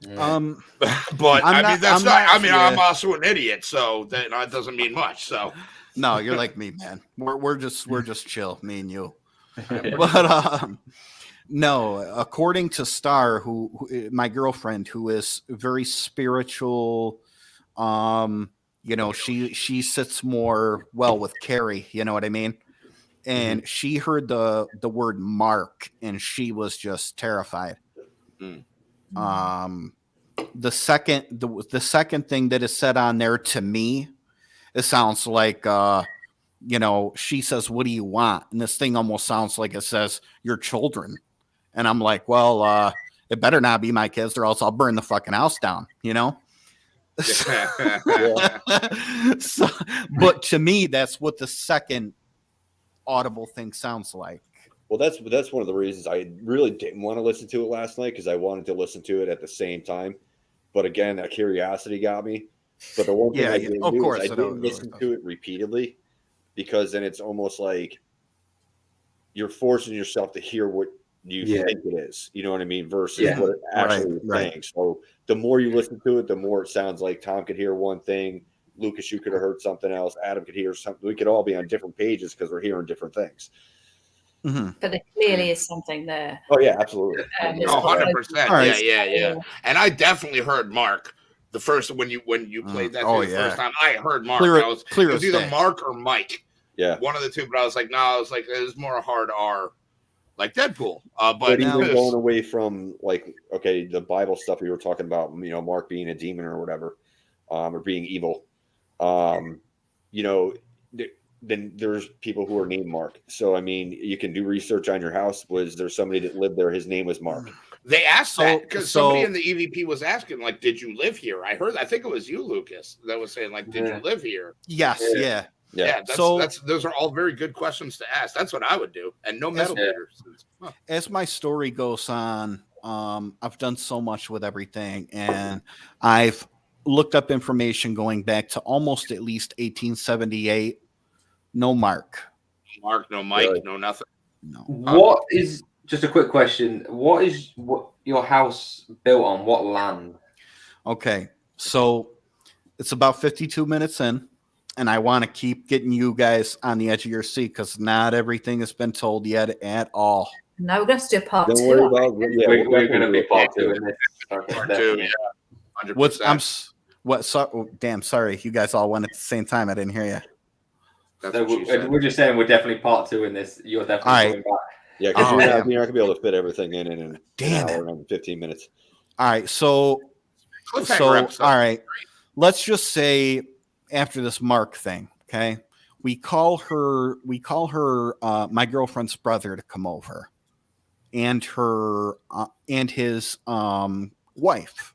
Yeah. But I'm I mean, not- that's I'm not. I not- mean, yeah. I'm also an idiot, so that doesn't mean much. So No, you're like me, man. We're just chill, me and you. But no, according to Star, who my girlfriend, who is very spiritual, she sits more well with Kerry, you know what I mean? And she heard the word Mark, and she was just terrified. The second thing that is said on there to me, it sounds like she says, "What do you want?" And this thing almost sounds like it says, "Your children." And I'm like, well, it better not be my kids, or else I'll burn the fucking house down, So, but to me, that's what the second audible thing sounds like. Well, that's one of the reasons I really didn't want to listen to it last night, because I wanted to listen to it at the same time. But again, that curiosity got me. But the one thing I didn't do is I didn't listen to it repeatedly, because then it's almost like you're forcing yourself to hear what you think it is. You know what I mean? Versus what it actually is saying. So the more you listen to it, the more it sounds like Tom could hear one thing. Lucas, you could have heard something else. Adam could hear something. We could all be on different pages because we're hearing different things. But there clearly is something there. Oh, yeah, absolutely. 100%. Right. Yeah. And I definitely heard Mark the first when you played that the first time. I heard Mark. It was either Mark or Mike. Yeah. One of the two, but I was like, no, I was like, it was more a hard R, like Deadpool. But even going away from the Bible stuff we were talking about, Mark being a demon or whatever, or being evil, then there's people who are named Mark. So, I mean, you can do research on your house. Was there somebody that lived there? His name was Mark. They asked that because somebody in the EVP was asking, like, did you live here? I think it was you, Lucas, that was saying, like, did you live here? Yes. Yeah. Those are all very good questions to ask. That's what I would do. And no metal beaters. As my story goes on, I've done so much with everything, and I've looked up information going back to almost at least 1878. No Mark. No Mike. Really? No nothing. No. What is, just a quick question, what is your house built on? What land? Okay, so it's about 52 minutes in, and I want to keep getting you guys on the edge of your seat because not everything has been told yet at all. No, we're going to do part Don't two. worry about we're going to be part two in this. Part two, yeah. 100%. Damn, sorry. You guys all went at the same time. I didn't hear you. So we're just saying we're definitely part two in this. You're definitely going back. Yeah, because you're not going to be able to fit everything in an hour and 15 minutes. All right, so all right, let's just say after this Mark thing, okay, we call her my girlfriend's brother to come over, and her and his wife.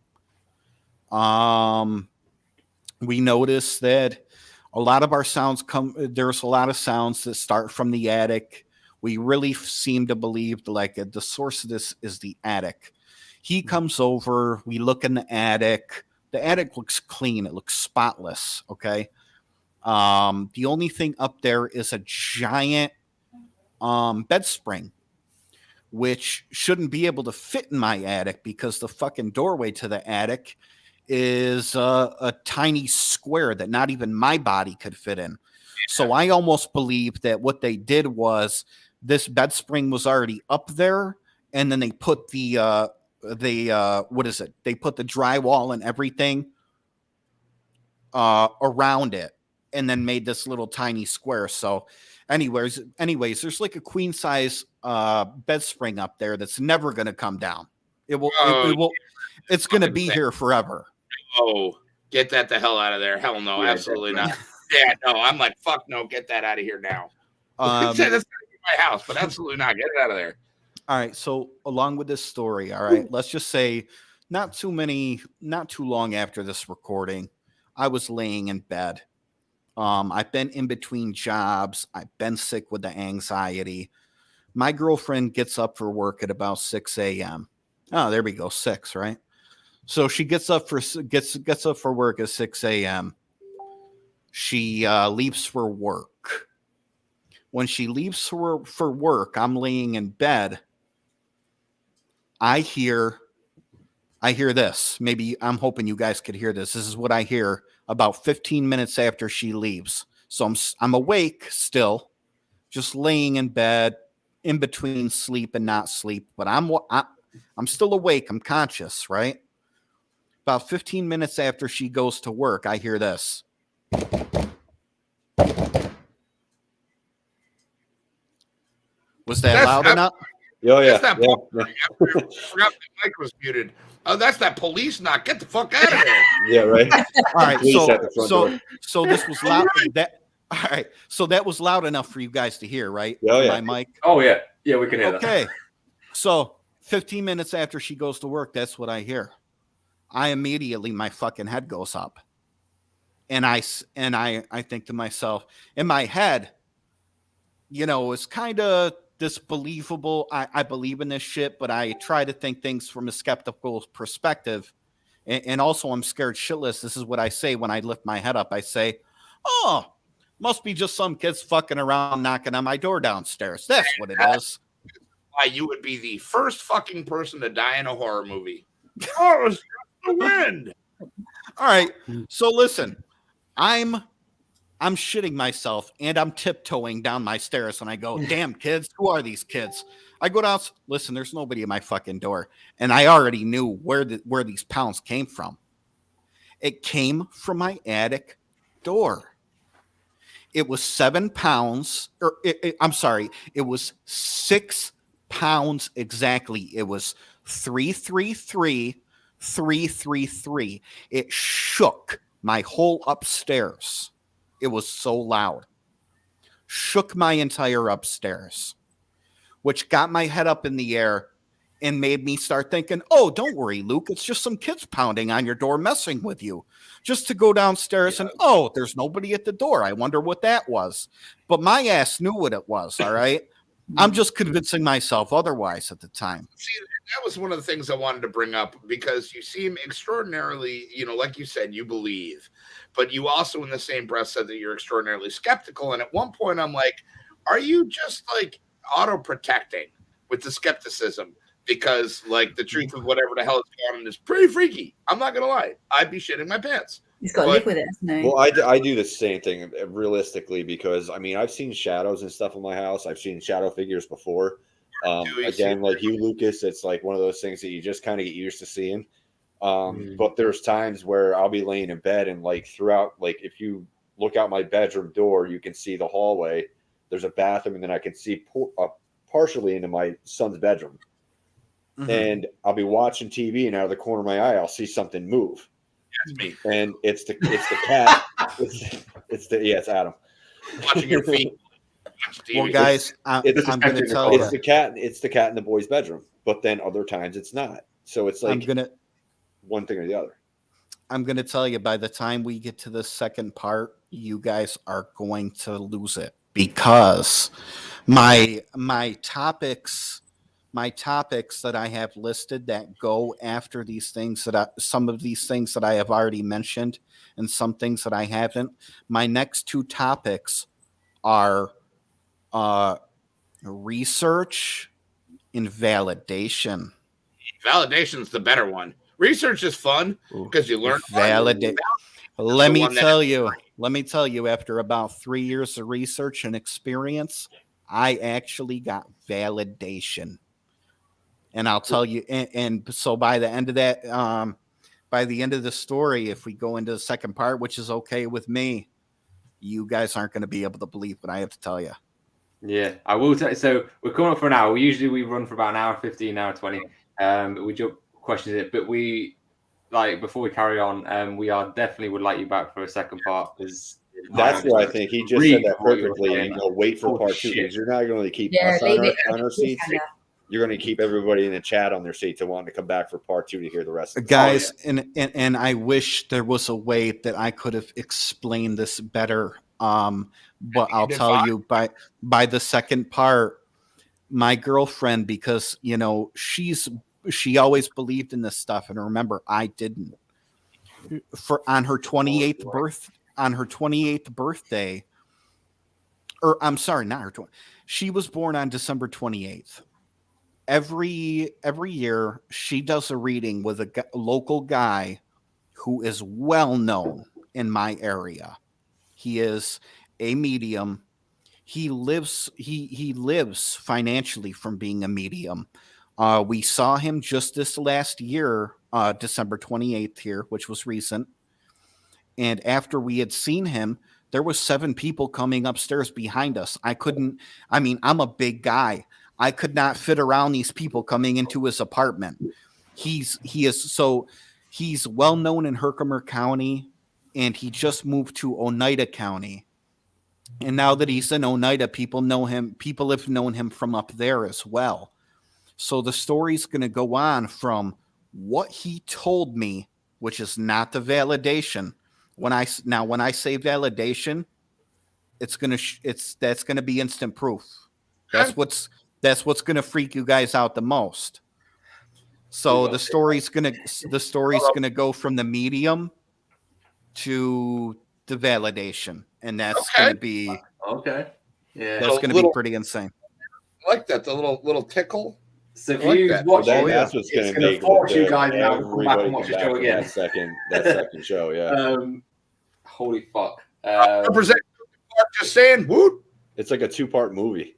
We notice that a lot of our sounds there's a lot of sounds that start from the attic. We really seem to believe the source of this is the attic. He comes over, we look in the attic. The attic looks clean. It looks spotless. Okay. The only thing up there is a giant bed spring, which shouldn't be able to fit in my attic because the fucking doorway to the attic is a tiny square that not even my body could fit in. So I almost believe that what they did was this bed spring was already up there, and then they put they put the drywall and everything around it, and then made this little tiny square. So anyways, there's like a queen size bed spring up there that's never going to come down. It's going to be here forever. Oh, get that the hell out of there. Hell no, absolutely not. Yeah, no, I'm like, fuck no, get that out of here now. That's going to be my house, but absolutely not. Get it out of there. All right, so along with this story, all right, let's just say not too long after this recording, I was laying in bed. I've been in between jobs. I've been sick with the anxiety. My girlfriend gets up for work at about 6 a.m. Oh, there we go, 6, right? So she gets up for work at 6 a.m. She leaves for work. When she leaves for work, I'm laying in bed. I hear this. Maybe I'm hoping you guys could hear this. This is what I hear about 15 minutes after she leaves. So I'm awake still, just laying in bed in between sleep and not sleep, but I'm still awake. I'm conscious, right? About 15 minutes after she goes to work, I hear this. Was that loud enough? Oh, yeah. That's that Yeah. I forgot the mic was muted. Oh, that's that police knock. Get the fuck out of there. Yeah, right. All right, Police at the front door. so this was loud. All right, so that was loud enough for you guys to hear, right? Oh, yeah. My mic. Oh yeah, yeah, we can hear that. Okay, so 15 minutes after she goes to work, that's what I hear. I immediately, my fucking head goes up, and I think to myself, in my head, it's kind of disbelievable. I believe in this shit, but I try to think things from a skeptical perspective. And also, I'm scared shitless. This is what I say when I lift my head up. I say, oh, must be just some kids fucking around knocking on my door downstairs. That's what it is. Why you would be the first fucking person to die in a horror movie. Oh, it was the wind. All right. So listen, I'm shitting myself and I'm tiptoeing down my stairs and I go, damn kids, who are these kids? I go down, listen, there's nobody at my fucking door. And I already knew where these pounds came from. It came from my attic door. It was 7 pounds, I'm sorry, it was 6 pounds exactly. It was 333, 333. It shook my whole upstairs. It was so loud. Shook my entire upstairs, which got my head up in the air and made me start thinking, oh, don't worry, Luke. It's just some kids pounding on your door, messing with you. Just to go downstairs and, oh, there's nobody at the door. I wonder what that was. But my ass knew what it was, all right? I'm just convincing myself otherwise at the time. See, that was one of the things I wanted to bring up because you seem extraordinarily, like you said, you believe, but you also in the same breath said that you're extraordinarily skeptical. And at one point I'm like, are you just like auto-protecting with the skepticism? Because like the truth of whatever the hell is going on is pretty freaky. I'm not going to lie. I'd be shitting my pants. He's got to live with it, hasn't he? Well, I do the same thing realistically because I mean I've seen shadows and stuff in my house. I've seen shadow figures before. Again, like you, Lucas, it's like one of those things that you just kind of get used to seeing. But there's times where I'll be laying in bed and like throughout, like if you look out my bedroom door, you can see the hallway. There's a bathroom, and then I can see partially into my son's bedroom. Mm-hmm. And I'll be watching TV, and out of the corner of my eye, I'll see something move. That's me. And it's the cat. It's Adam. Watching your feet. Well, guys, I'm going to tell you, it's the cat. It's the cat in the boy's bedroom. But then other times it's not. So it's like one thing or the other. I'm going to tell you, by the time we get to the second part, you guys are going to lose it because my topics that I have listed that go after these things some of these things that I have already mentioned and some things that I haven't. My next two topics are research and validation. Validation's the better one. Research is fun because you learn. Let me tell you, after about 3 years of research and experience, I actually got validation. And I'll tell you, and so by the end of that, by the end of the story, if we go into the second part, which is okay with me, you guys aren't going to be able to believe what I have to tell you. Yeah, I will tell you. So we're coming up for an hour. Usually we run for about an hour 15, an hour 20. We jump questions it, but we before we carry on, we are definitely would like you back for a second part. That's what I think. He just said that perfectly. Wait for part two because you're not going to keep us on our seats. You're going to keep everybody in the chat on their seats and wanting to come back for part two to hear the rest of it. Guys, and I wish there was a way that I could have explained this better. But I'll tell you by the second part, my girlfriend, because she always believed in this stuff, and remember, I didn't. On her 28th birthday, or I'm sorry, not her 20. She was born on December 28th. Every year, she does a reading with a local guy who is well known in my area. He is a medium. he lives financially from being a medium. We saw him just this last year, December 28th here, which was recent. And after we had seen him, there was 7 people coming upstairs behind us. I'm a big guy. I could not fit around these people coming into his apartment. He's well known in Herkimer County, and he just moved to Oneida County. And now that he's in Oneida, people know him. People have known him from up there as well. So the story's going to go on from what he told me, which is not the validation. When I say validation, that's going to be instant proof. That's what's going to freak you guys out the most. So the story's going to go from the medium to the validation, and that's going to be okay. Yeah, that's going to be pretty insane. I like that, the little tickle. So if you watch that's what's going to make force you guys now to come back and watch the show again. That second show, yeah. Holy fuck! Represent just saying, woot. It's like a 2-part movie.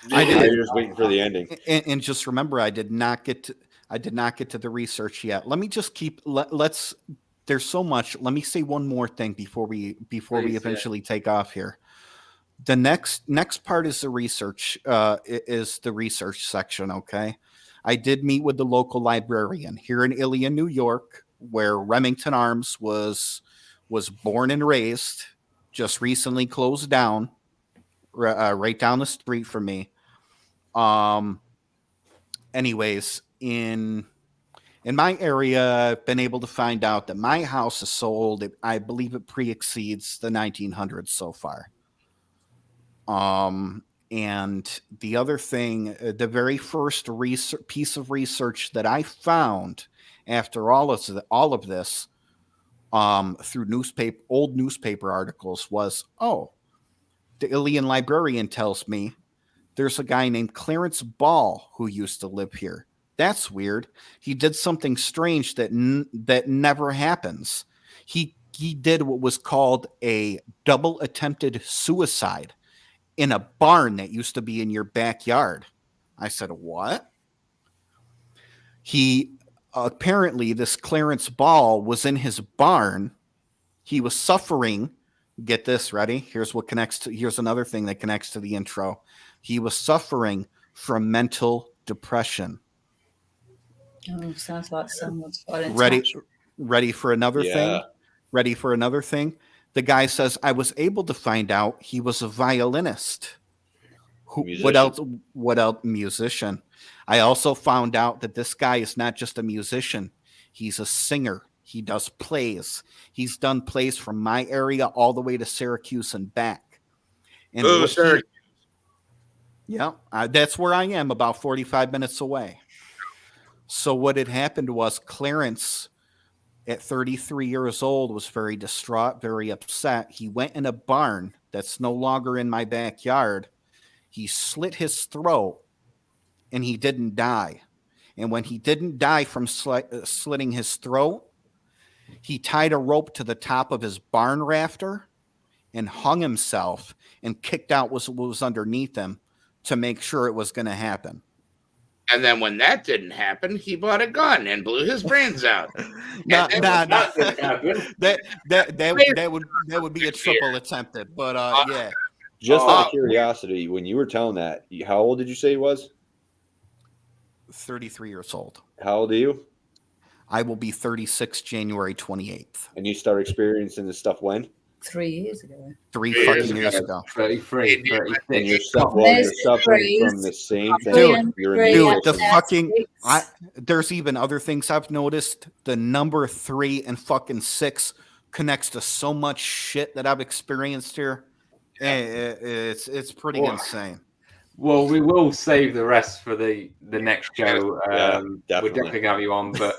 You're just waiting for the ending. And just remember, I did not get to the research yet. Let me just let's. There's so much. Let me say one more thing before we eventually take off here. The next part is the research. Is the research section? Okay, I did meet with the local librarian here in Ilion, New York, where Remington Arms was born and raised. Just recently closed down, right down the street from me. Anyways, in my area, I've been able to find out that my house is so old, I believe it pre-exceeds the 1900s so far. And the other thing, the very first piece of research that I found after all of this, through old newspaper articles was, the Ilion librarian tells me there's a guy named Clarence Ball who used to live here. That's weird. He did something strange that never happens. He did what was called a double attempted suicide in a barn that used to be in your backyard. I said, what? Apparently this Clarence Ball was in his barn. He was suffering. Get this, ready? Here's another thing that connects to the intro. He was suffering from mental depression. Oh, sounds like someone's fallen. Ready for another thing? Ready for another thing? The guy says, I was able to find out he was a violinist. What else? Musician. I also found out that this guy is not just a musician. He's a singer. He does plays. He's done plays from my area all the way to Syracuse and back. And Syracuse. That's where I am, about 45 minutes away. So what had happened was Clarence, at 33 years old, was very distraught, very upset. He went in a barn that's no longer in my backyard. He slit his throat, and he didn't die. And when he didn't die from slitting his throat, he tied a rope to the top of his barn rafter and hung himself and kicked out what was underneath him to make sure it was going to happen. And then when that didn't happen, he bought a gun and blew his brains out. That would be a triple attempted, but yeah. Just out of curiosity, when you were telling that, how old did you say he was? 33 years old. How old are you? I will be 36 January 28th. And you started experiencing this stuff when? 3 years ago. 3 fucking years ago. 33, 36. And you're suffering from the same thing. There's even other things I've noticed. The number 3 and fucking 6 connects to so much shit that I've experienced here. It's pretty insane. Well, we will save the rest for the next show. Definitely. We're definitely gonna have you on, but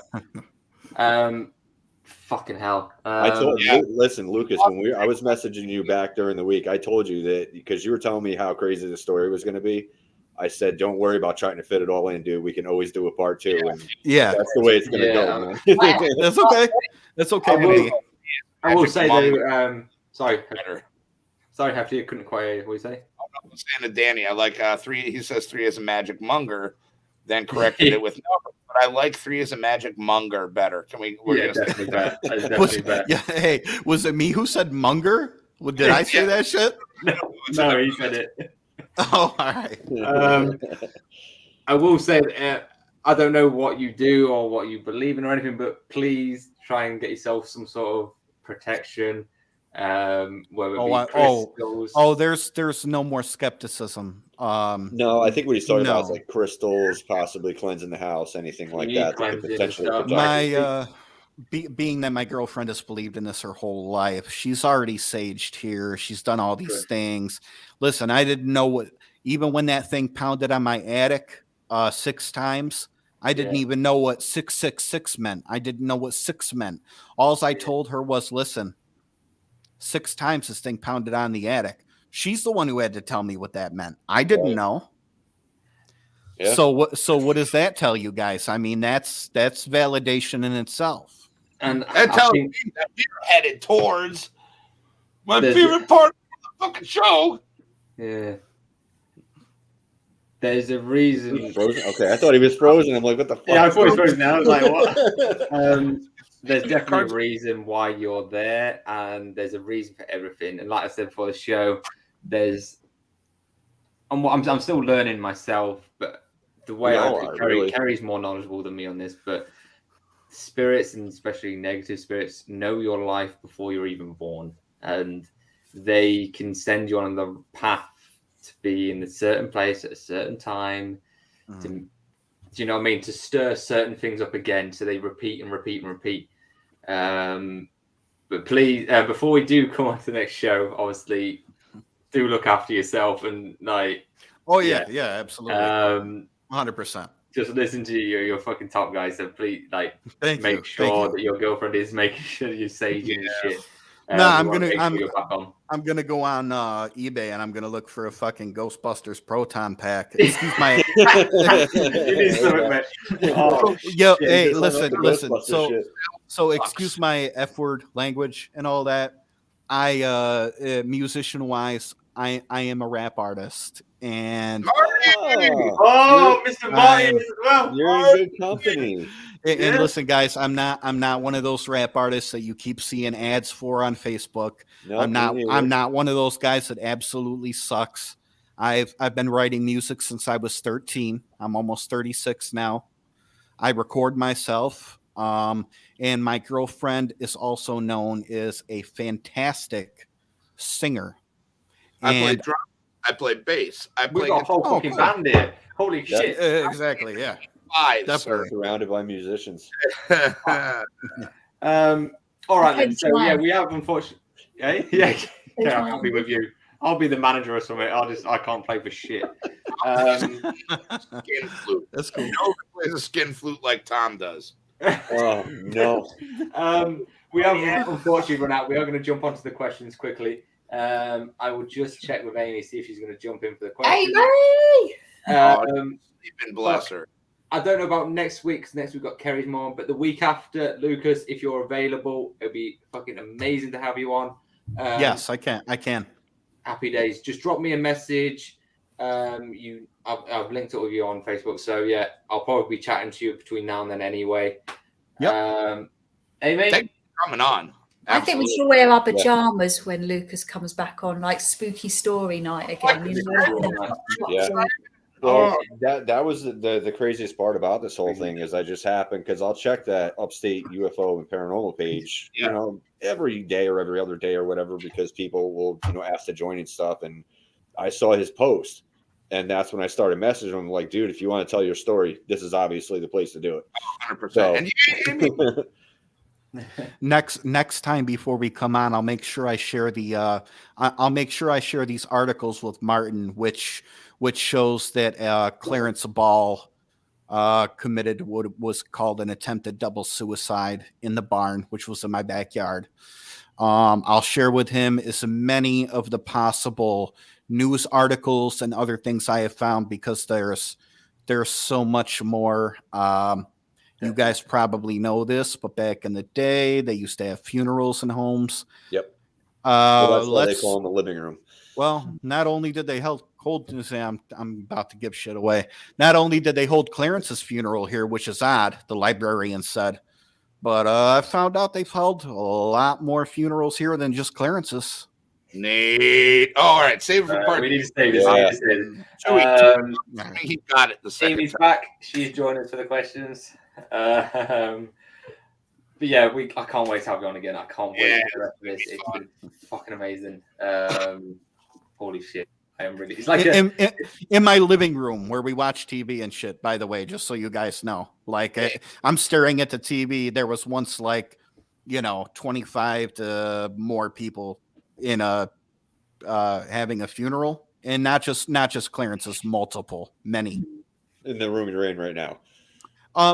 fucking hell. I told you, listen, Lucas, when I was messaging you back during the week, I told you that because you were telling me how crazy the story was going to be. I said, don't worry about trying to fit it all in, dude. We can always do a part 2. And that's the way it's going to go, man. That's okay. That's okay with me. I will say though, sorry, Hefty, I couldn't quite hear what you say. I was saying to Danny, I like 3. He says 3 is a magic monger, then corrected it with number. But I like 3 is a magic monger better. Can we? We're Yeah, gonna definitely better. Definitely better. Yeah, hey, was it me who said Munger? Well, did I say that shit? No, he said it. Oh, all right. I will say that, I don't know what you do or what you believe in or anything, but please try and get yourself some sort of protection. Whether it be crystals. There's no more skepticism. No, I think what he's talking about is No. like crystals, possibly cleansing the house, anything like that could cleansing potentially stuff. protect. Being that my girlfriend has believed in this her whole life, she's already saged here. She's done all these things. Listen, I didn't know what, even when that thing pounded on my attic 6 times, I didn't even know what 666 meant. I didn't know what 6 meant. All I told her was, listen, 6 times this thing pounded on the attic. She's the one who had to tell me what that meant. I didn't know. Yeah. So what does that tell you guys? I mean, that's validation in itself. And that tells me that you're headed towards my favorite part of the fucking show. Yeah. There's a reason. Okay, I thought he was frozen. I'm like, what the fuck? Yeah, I thought he was frozen now. I was like, what? There's definitely a reason why you're there, and there's a reason for everything. And like I said before the show, I'm still learning myself, but the way Kerry's more knowledgeable than me on this, but spirits, and especially negative spirits, know your life before you're even born, and they can send you on the path to be in a certain place at a certain time. Do you know what I mean? To stir certain things up again, so they repeat and repeat and repeat. But please, before we do come on to the next show, obviously, do look after yourself and like. Oh yeah, absolutely, 100%. Just listen to your fucking top guys. So please, like, make sure that your girlfriend is making sure you're saging and shit. No, I'm gonna go on eBay and I'm gonna look for a fucking Ghostbusters Proton pack. Excuse my. Hey, listen. So excuse my F word language and all that. I musician wise, I am a rap artist, and Mr. Marty as well. You're in good company. And listen, guys, I'm not one of those rap artists that you keep seeing ads for on Facebook. No, I'm not one of those guys that absolutely sucks. I've been writing music since I was 13. I'm almost 36 now. I record myself. And my girlfriend is also known as a fantastic singer. I play drum. I play bass. We've got a whole fucking band here. Holy shit. Exactly, yeah. Definitely surrounded by musicians. All right, then. So, we have, unfortunately... Yeah, I'll be with you. I'll be the manager or something. I can't play for shit. Skin flute. That's cool. No one plays a skin flute like Tom does. Oh, no. We have unfortunately run out. We are going to jump onto the questions quickly. I will just check with Amy, see if she's going to jump in for the questions. Amy! Even bless her. I don't know about next week, because next week we've got Kerry's mom, but the week after, Lucas, if you're available, it'll be fucking amazing to have you on. Yes, I can. Happy days. Just drop me a message. I've linked it with you on Facebook, so yeah, I'll probably be chatting to you between now and then anyway. Yep. Amy? Thanks for coming on. I think we should wear our pajamas when Lucas comes back on, like spooky story night again. You know? Yeah. Well, that was the craziest part about this whole thing is I just happened because I'll check that Upstate UFO and Paranormal page, every day or every other day or whatever, because people will, ask to join and stuff. And I saw his post, and that's when I started messaging him like, dude, if you want to tell your story, this is obviously the place to do it. 100%. Next time before we come on, I'll make sure I share these articles with Martin, which shows that Clarence Ball committed what was called an attempted double suicide in the barn, which was in my backyard. I'll share with him as many of the possible news articles and other things I have found, because there's so much more. You guys probably know this, but back in the day, they used to have funerals in homes. Yep. That's why they call them the living room. Well, not only did they hold I'm about to give shit away. Not only did they hold Clarence's funeral here, which is odd, the librarian said, but I found out they've held a lot more funerals here than just Clarence's. Nate. Oh, all right. Save it for part We need to save this. Yeah. We need to save this. He got it the second Amy's time. back. She's joining us for the questions. But yeah, I can't wait to have you on again. I can't wait Yeah, for the rest of this. It's been fucking amazing. Holy shit. I am really. It's like in my living room where we watch TV and shit, by the way, just so you guys know. Like, I'm staring at the TV. There was once, like, 25 to more people in a having a funeral, and not just Clarence's, many. In the room you're in right now.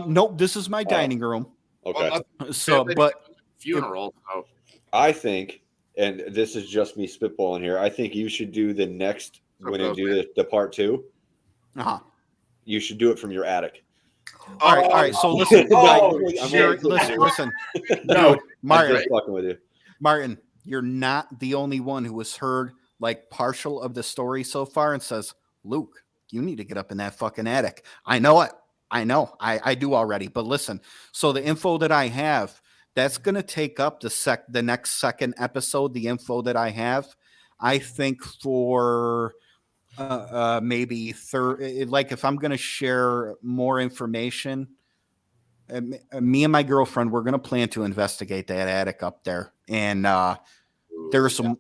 Nope, this is my dining room. Okay. So, but funeral. Oh. I think, and this is just me spitballing here, I think you should do the next, when you do the part 2, you should do it from your attic. All right. So listen, listen. No, Martin, I'm just fucking with you. Martin, you're not the only one who has heard like partial of the story so far and says, Luke, you need to get up in that fucking attic. I know it. I know. I do already. But listen, so the info that I have, that's going to take up the next second episode, the info that I have. I think for maybe third, like if I'm going to share more information, me and my girlfriend, we're going to plan to investigate that attic up there. And there's some,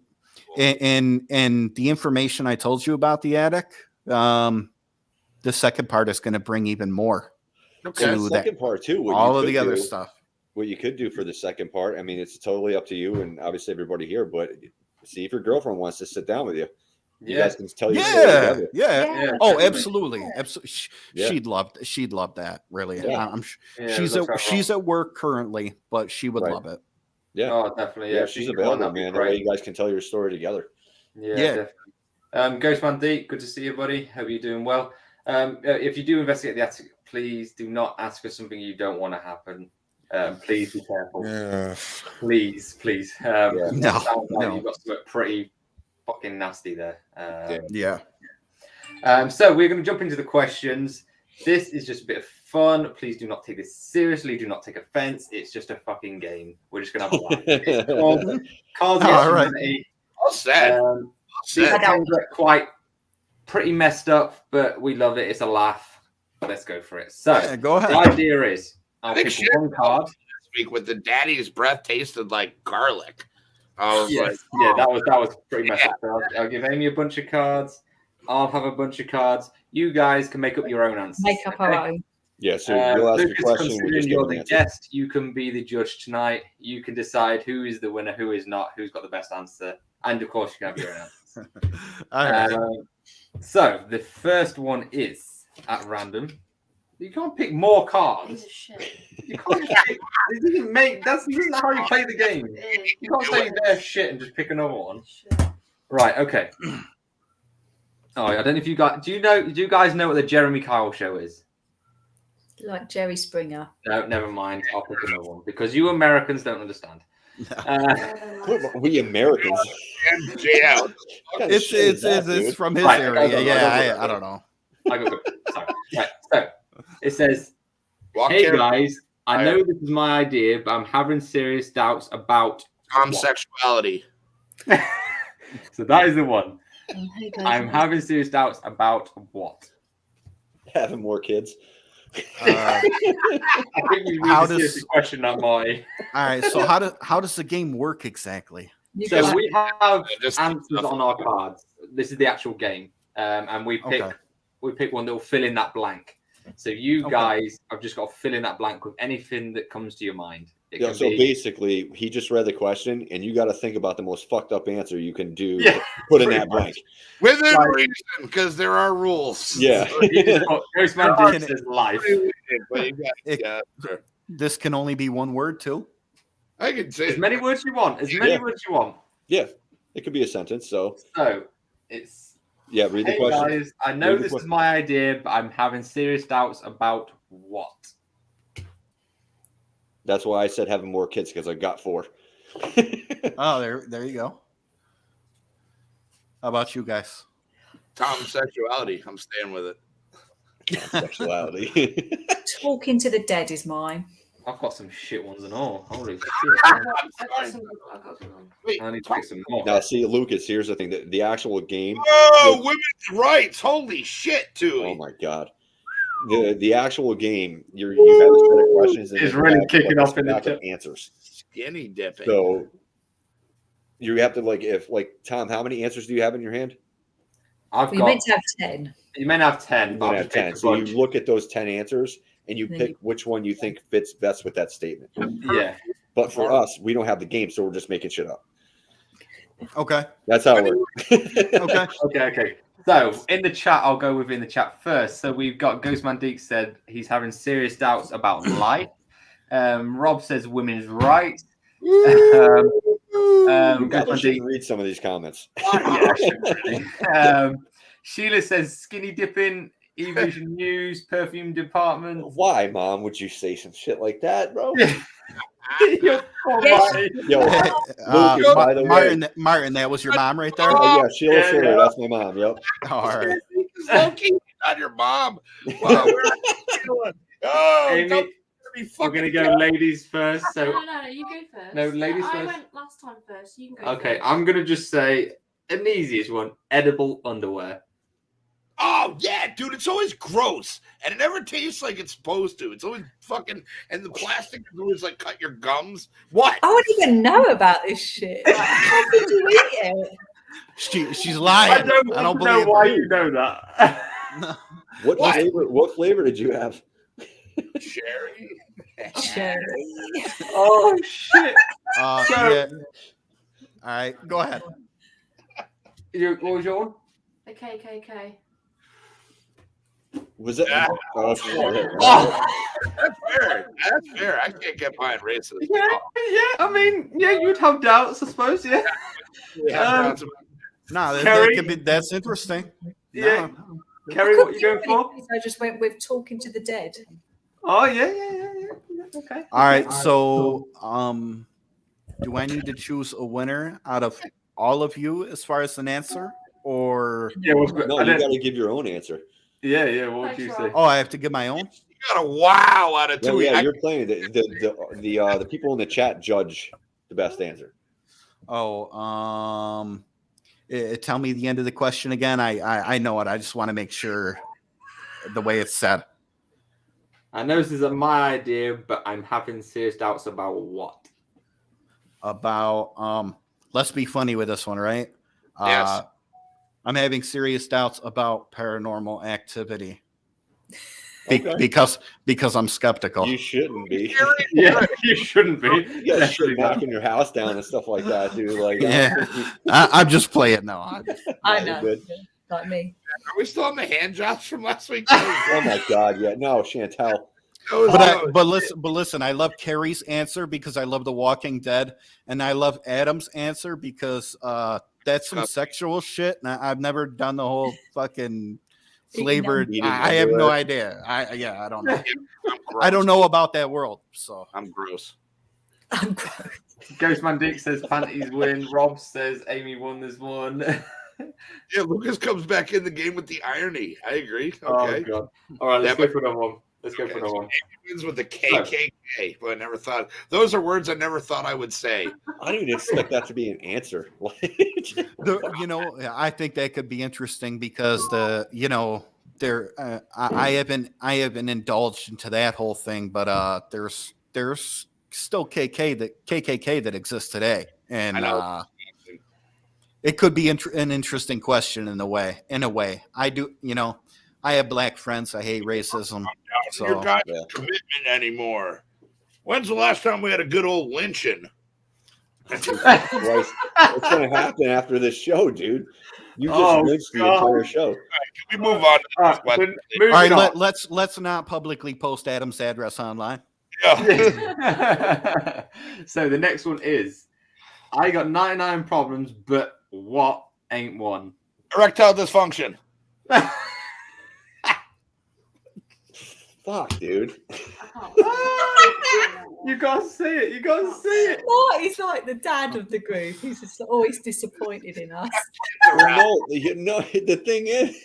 and the information I told you about the attic, the second part is going to bring even more. Okay. The second part too. All of the other stuff. What you could do for the second part, I mean, it's totally up to you and obviously everybody here, but see if your girlfriend wants to sit down with you. You guys can tell your story together. Yeah. Oh, absolutely. Yeah. She'd love that. Really. Yeah. She's at work currently, but she would love it. Yeah. Oh, definitely. Yeah, she's available, man. That way you guys can tell your story together. Yeah. Definitely. Ghostman D, good to see you, buddy. Hope you're doing well. If you do investigate the attic, please do not ask us something you don't want to happen. Please be careful. Please. No. You've got something pretty fucking nasty there. So we're going to jump into the questions. This is just a bit of fun. Please do not take this seriously. Do not take offense. It's just a fucking game. We're just going to have a laugh. It's called Cards Against Humanity. All sad. These games are quite pretty messed up, but we love it. It's a laugh. Let's go for it. So go ahead. The idea is I'll pick one card. This week with the daddy's breath tasted like garlic. That was pretty messed up. So I'll give Amy a bunch of cards. I'll have a bunch of cards. You guys can make up your own answers. Make up our own. Yeah, so you'll ask Lucas, a question. considering you're the guest, you can be the judge tonight. You can decide who is the winner, who is not, who's got the best answer. And of course, you can have your own answers. So the first one is at random. You can't pick more cards. You can't just pick. This isn't how you play the game. You can't say their shit and just pick another one. Right, okay. Oh, I don't know if you guys do you guys know what the Jeremy Kyle show is? Like Jerry Springer. No, never mind. I'll pick another one because you Americans don't understand. We Americans. It's from his area. I don't know. So it says, "Hey guys, I know this is my idea, but I'm having serious doubts about homosexuality." So that is the one. Hey guys, I'm having serious doubts about what? Having more kids. I think we need to see the question, not Marty. All right. So how does the game work exactly? So we have answers on our cards. This is the actual game, and we pick one that will fill in that blank. So you guys have just got to fill in that blank with anything that comes to your mind. So basically, he just read the question, and you got to think about the most fucked up answer you can do. Put in that blank within reason, because there are rules. Yeah, Ghostman did his life. This can only be one word too. I can say as many words you want. Words you want. Yeah, it could be a sentence. So it's read the question. Guys, I know this is my idea, but I'm having serious doubts about what. That's why I said having more kids, because I got 4. Oh, there you go. How about you guys? Tom's sexuality. I'm staying with it. Sexuality. Talking to the dead is mine. I've got some shit ones and all. Holy shit. I've got some good ones. Wait, I need to pick some more. Now, see, Lucas, here's the thing. The actual game. oh, women's rights. Holy shit, too. Oh, my God. The actual game, you have a set of questions. And It's then you really have, kicking a off in the stack of chat. answers. Skinny dipping. So you have to, Tom, how many answers do you have in your hand? I've We got. meant to have 10. You may have 10. You But might I'll have just pick 10. a So bunch. you look at those 10 answers and you Then pick which one you think fits best with that statement. Yeah. But for us, we don't have the game, so we're just making shit up. Okay. That's how it works. Okay. Okay. So in the chat, I'll go within the chat first. So we've got Ghostman Deek said he's having serious doubts about life. Rob says women's rights. You Ghostman probably Deek. shouldn't read some of these comments. Yeah, really. Sheila says skinny dipping, evolution news, perfume department. Why, Mom, would you say some shit like that, bro? You're poor Yes. Marty. Yo, Lucas, by the way. Martin, that was your mom right there. Oh, yeah, Sheila Yeah, Schroeder, yeah. that's my mom. Yep. All right. Loki, not your mom. Wow, where are you doing? Oh, Amy, don't be we're fucking gonna go ladies first. So No, you go first. No, ladies I first. went last time first. You can go okay, first. I'm gonna just say an easiest one: edible underwear. Oh yeah, dude, it's always gross, and it never tastes like it's supposed to. It's always fucking, and the plastic is always like cut your gums. What? I wouldn't even know about this shit. Like, how did you eat it? She's lying. I don't know know why you know that. What flavor did you have? Cherry. Cherry. Oh shit! Yeah. All right, go ahead. What was your one? The KKK. Was it? Yeah. Oh, shit. Oh. That's fair. That's fair. I can't get behind racism. Yeah. I mean, yeah, you'd have doubts, I suppose. Yeah. Yeah, No, Kerry? that's interesting. Yeah. No. Kerry, what are you going for? I just went with talking to the dead. Oh yeah. Okay. All right, so do I need to choose a winner out of all of you as far as an answer, or Yeah. No, you got to give your own answer. Yeah. What would you say? I have to give my own? You got a wow out of No, two. yeah, you're playing. The people in the chat judge the best answer. Tell me the end of the question again. I know it. I just want to make sure the way it's said. I know this isn't my idea, but I'm having serious doubts about what. About let's be funny with this one, right? Yes. I'm having serious doubts about paranormal activity. Okay. Because I'm skeptical. You shouldn't be. Yeah, you shouldn't be. You got shit knocking your house down and stuff like that, dude. Like, Yeah. I'm just playing now. I Yeah, know. good. Like me. Are we still on the hand jobs from last week? Oh my God, yeah, no, Chantel. But listen, I love Kerry's answer because I love The Walking Dead, and I love Adam's answer because that's some sexual shit, and I've never done the whole fucking flavored. Eating I have no underwear. idea. I don't know. I don't know about that world. So I'm gross. I'm gross. Ghostman Dick says panties win. Rob says Amy won this one. Yeah, Lucas comes back in the game with the irony. I agree. Oh Okay. god. All right, let's Yeah, go for another one. Let's go Okay, for another so one. Amy wins with the KKK, but I never thought those are words I never thought I would say. I didn't even expect that to be an answer. I think that could be interesting because I haven't indulged into that whole thing, but there's still KKK that exists today, and I know. it could be an interesting question in a way. I do, I have black friends. I hate racism. So You're not yeah. commitment anymore. When's the last time we had a good old lynching? Christ. What's going to happen after this show, dude? You just lynched the entire show. Can we move on to All this right, question? moving all right, on. let's not publicly post Adam's address online. Yeah. So the next one is I got 99 problems, but what ain't one? Erectile dysfunction. Fuck, dude. I can't. You gotta see it. You gotta see it. Marty's like the dad of the group. He's just always disappointed in us. No, the thing is,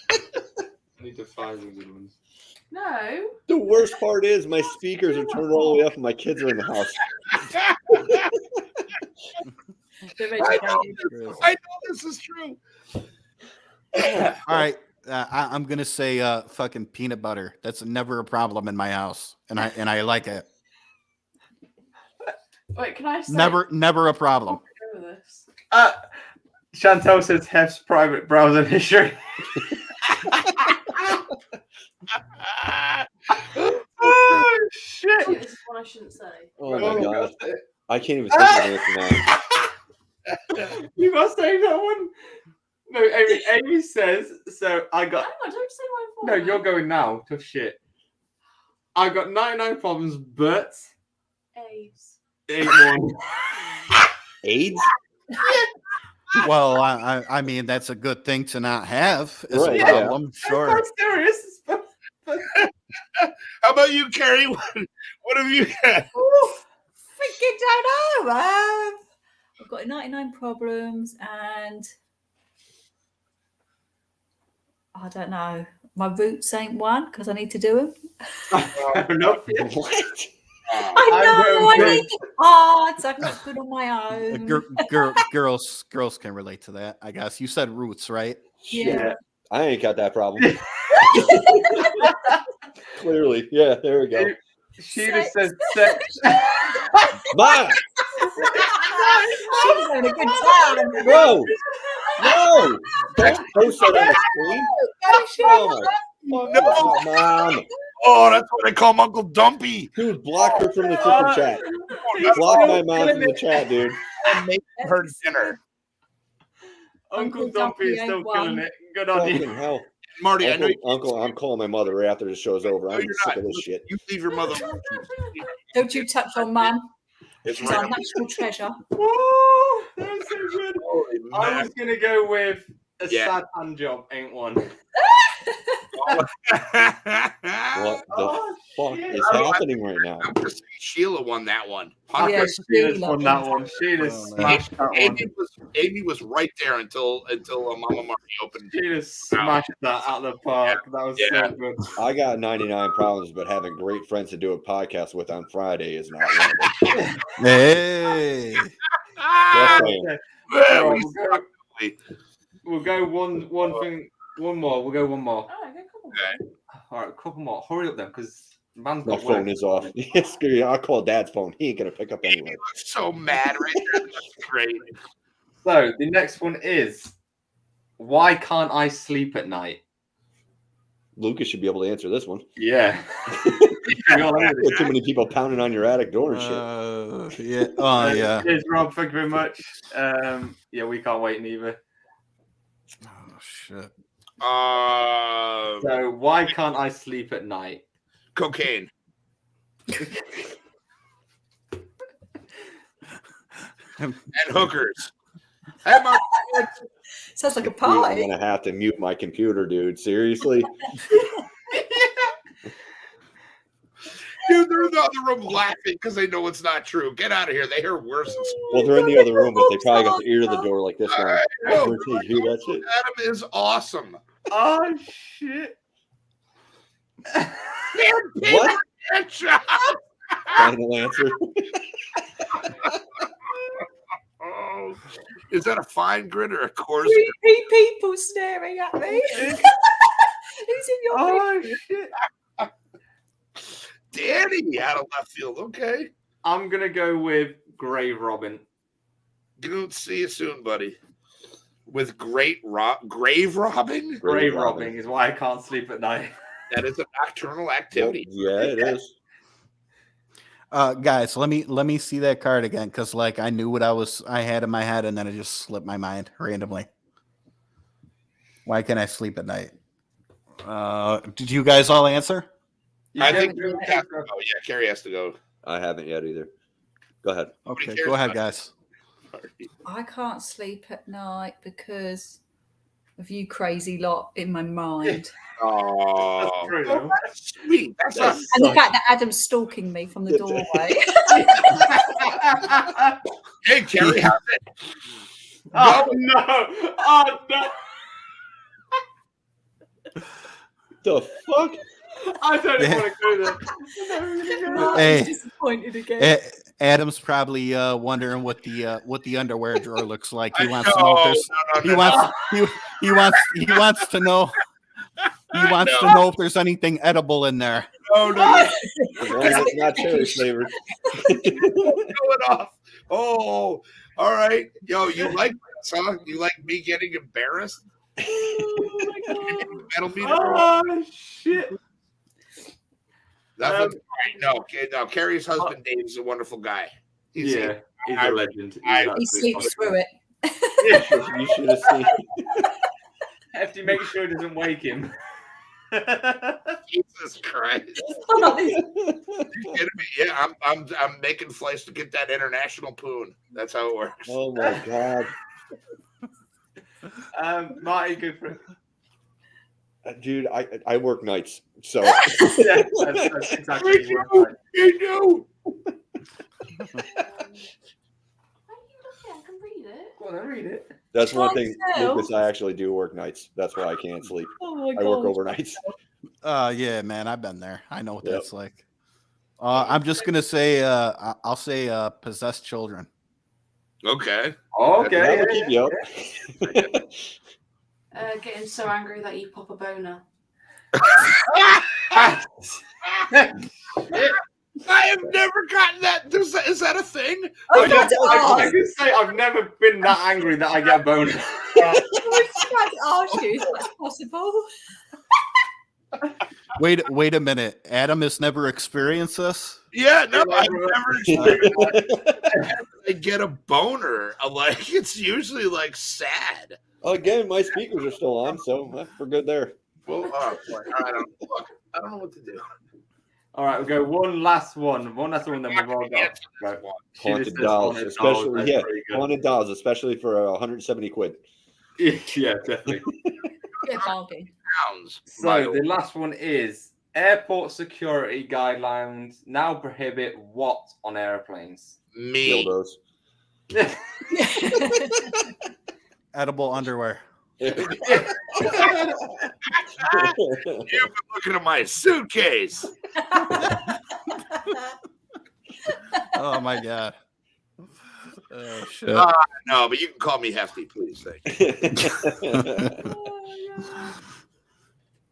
I need to find some good ones. No. the worst part is my speakers are turned all the way up and my kids are in the house. They're I educated. know this is true. All right. I'm gonna say fucking peanut butter. That's never a problem in my house, and I like it. Wait, can I say? Never a problem. Go with this. Chantel says Hef's private browser history. Oh shit! Oh, this is one I shouldn't say. Oh my god. I can't even think of anything now. You must say that one. No, Amy says. So I got. Hang on, don't say my No, phone. you're going now. Tough shit. I got 99 problems, but AIDS. ain't one. AIDS? Well, I mean that's a good thing to not have. Is Right, a yeah. problem, I'm sure. quite serious. How about you, Kerry? What have you got? Freaking don't know. I've got 99 problems and I don't know. My roots ain't one because I need to do them. No. What? I know. I need the odds. I'm not good on my own. Girls can relate to that, I guess. You said roots, right? Yeah. I ain't got that problem. Clearly. Yeah, there we go. She just said sex. Ma! She's having a good time. No! No! Don't post that on the screen. Oh my fucking Mom! Oh, that's what I call him Uncle Dumpy. Dude, block her from the freaking chat. Block my mom from the chat, dude. And make her dinner. Uncle Dumpy is still killing it. Good on Fucking you. hell. Marty, I know Uncle, I'm calling my mother right after the show's over. I'm you're sick not. of this shit. you leave your mother. Don't you touch on Mum. It's She's right our up. national treasure. Woo, that was so good. Holy I man. was gonna go with a Yeah. sad hand job, ain't one. What the Oh, fuck shit. is happening right now? I'm just saying Sheila won that one. I Yeah, think Sheila's Sheila won that one. Sheila Oh, smashed that one. Amy was right there until Mama Marty opened. Sheila smashed that out of the park. That was Yeah. so good. I got 99 problems, but having great friends to do a podcast with on Friday is not one of them. Hey. Just Ah, saying. Okay. man, All we right, we'll go one thing. One more. We'll go one more. Oh, okay, cool. Okay. All right, a couple more. Hurry up then, because man's My got phone work. is off. Yes, screw you. I'll call Dad's phone. He ain't gonna pick up anyway. So mad right there. That's great. So the next one is, why can't I sleep at night? Lucas should be able to answer this one. Yeah. Too many people pounding on your attic door and shit. Yeah. Oh yeah. Cheers, Rob. Thank you very much. Yeah, we can't wait neither. Oh shit. So why can't I sleep at night? Cocaine. And hookers. Hey, Mark. Sounds like a Dude, I'm party. gonna have to mute my computer, dude. Seriously. Dude, they're in the other room laughing because they know it's not true. Get out of here. They hear worse. Well, they're in the other room, but they probably got their ear to the door like this one. Oh, You hear that shit? Adam is awesome. Oh shit! What? Headshot. Final answer. Oh, is that a fine grit or a coarse? Three people staring at me. Who's in your Oh shit! Danny out of left field. Okay. I'm gonna go with Grave Robin. Don't see you soon, buddy. With grave robbing? Grave robbing is why I can't sleep at night. That is a nocturnal activity. Yeah, it is. Guys, let me see that card again, because like I knew what I had in my head, and then it just slipped my mind randomly. Why can't I sleep at night? Did you guys all answer? I think Luke has to go. Yeah, Kerry has to go. I haven't yet either. Go ahead. Okay, cares go ahead, about guys. I can't sleep at night because of you crazy lot in my mind. Oh, True, though. that's sweet. That's not. And the fact that Adam's stalking me from the doorway. Hey, Kerry, how's it? Oh no! Oh no! The fuck? I don't even want to go there. Hey. He's disappointed again. Adam's probably wondering what the underwear drawer looks like. He wants to No, know if there's he wants to know to know if there's anything edible in there. No. As long as it's not cherry flavored. Going off. Oh, all right. Yo, you like this, huh? You like me getting embarrassed? Metal meter. Oh shit! Nothing. No, Kerry's husband Dave's a wonderful guy. He's He's a legend. He sleeps through it. You should have seen. Hefty, make sure it doesn't wake him. Jesus Christ! Oh, You kidding me? Yeah, I'm making flights to get that international poon. That's how it works. Oh my god. Marty, go for it. Dude, I work nights, so Yeah, that's exactly Me what too. Me too. Why are you looking? I can read it. Go on, then read it. that's one Can't thing, tell. Lucas. I actually do work nights. That's why I can't sleep. oh my I work god. overnights. Yeah, man, I've been there. I know what Yep. that's like. I'm just gonna say I'll say possessed children. Okay. Okay. That will keep you up. Getting so angry that you pop a boner. I have never gotten that. Is that a thing? I I tried to I ask. can say I've never been that angry that I get a boner. I tried to ask you if that's possible. Wait a minute. Adam has never experienced this. Yeah, no, I've never experienced that. I get a boner. Like it's usually like sad. Again, my speakers are still on, so we're good there. Well, boy, I don't know what to do. All right, we'll go one last one, then we've all got. Right. Haunted She just says dolls, haunted especially dolls, that's yeah, pretty good. haunted dolls, especially for 170 quid. Yeah, definitely. Yeah, bargain. Pounds. So the last one is airport security guidelines now prohibit what on airplanes? Me. Dildos. Edible underwear. You've been looking at my suitcase. Oh my god. Oh shit. No, but you can call me Hefty, please. Thank you.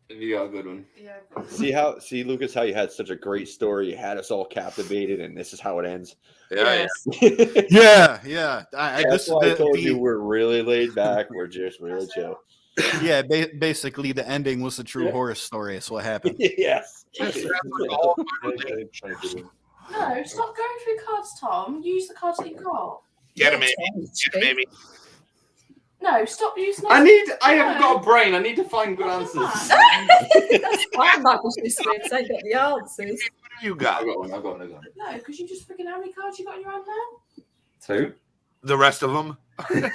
Have you got a good one? Yeah. see, Lucas, how you had such a great story. You had us all captivated, and this is how it ends. Yeah, Yeah. I That's just why I told you we're really laid back. We're just really chill. yeah. Basically, the ending was a true horror story. That's what happened. Yes. No, stop going through cards, Tom. Use the cards that you got. Get him, Amy. Get him, Amy. No, stop using I haven't got a brain. I need to find good answers. That's fine, Michael Smith. I got the answers. What have you got? I've got one. No, because you just freaking how many cards you got in your hand now? 2. The rest of them? 200.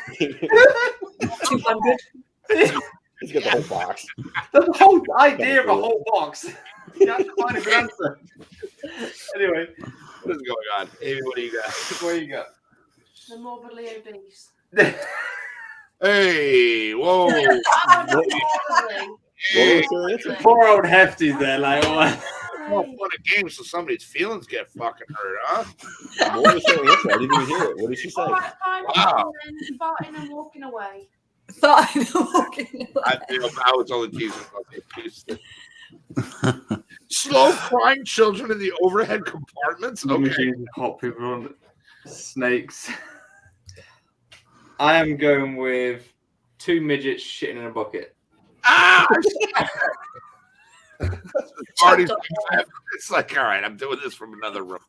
He's got the whole box. The whole idea of a whole box. You have to find a good answer. Anyway, What is going on? Amy, what do you got? what you got? The morbidly obese. Hey, whoa. Morbidly. Hey, What was your answer? Poor old Hefty's there, like, what? well, fun a game so somebody's feelings get fucking hurt, huh? What was your answer? I didn't even hear it. What did she say? All right, fine. Wow. And then farting and walking away. Fine. Walking I was only teasing about the slow crying children in the overhead compartments. Okay. Machines, hot people on snakes. I am going with 2 midgets shitting in a bucket. Ah! Marty's, it's like, all right, I'm doing this from another room.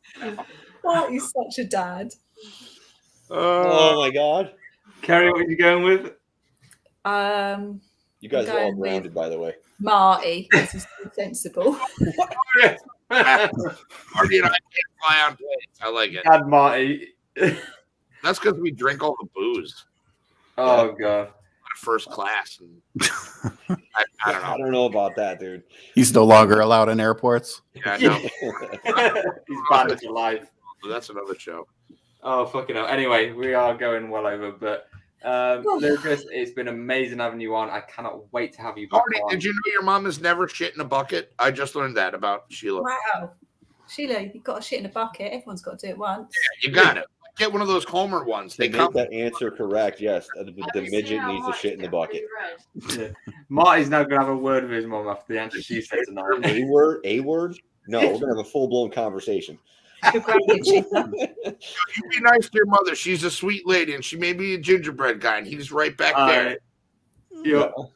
Oh, he's such a dad. Oh my god. Kerry, what are you going with? You guys are all Going with- grounded, by the way. Marty, because he's so sensible. Marty and I can't fly on planes. I like it. Dad Marty. That's because we drink all the booze. Oh, God. first class. And I don't I know. don't know about that, dude. He's no longer allowed in airports. Yeah, no. He's banned for life. That's another show. Oh, fucking hell. Anyway, we are going well over, but Lucas, it's been amazing having you on. I cannot wait to have you back Marty, on. did you know your mom has never shit in a bucket? I just learned that about Sheila. Wow. Sheila, you've got to shit in a bucket. Everyone's got to do it once. Yeah, you got it. Get one of those Homer ones. To They make come. that answer correct, yes, the midget needs to shit in the bucket. Yeah. Marty's now going to have a word with his mum after the answer she said tonight. A word? No, we're gonna have a full blown conversation. Good gravity, Sheila. You be nice to your mother. She's a sweet lady, and she may be a gingerbread guy, and he's right back there. Yeah. Are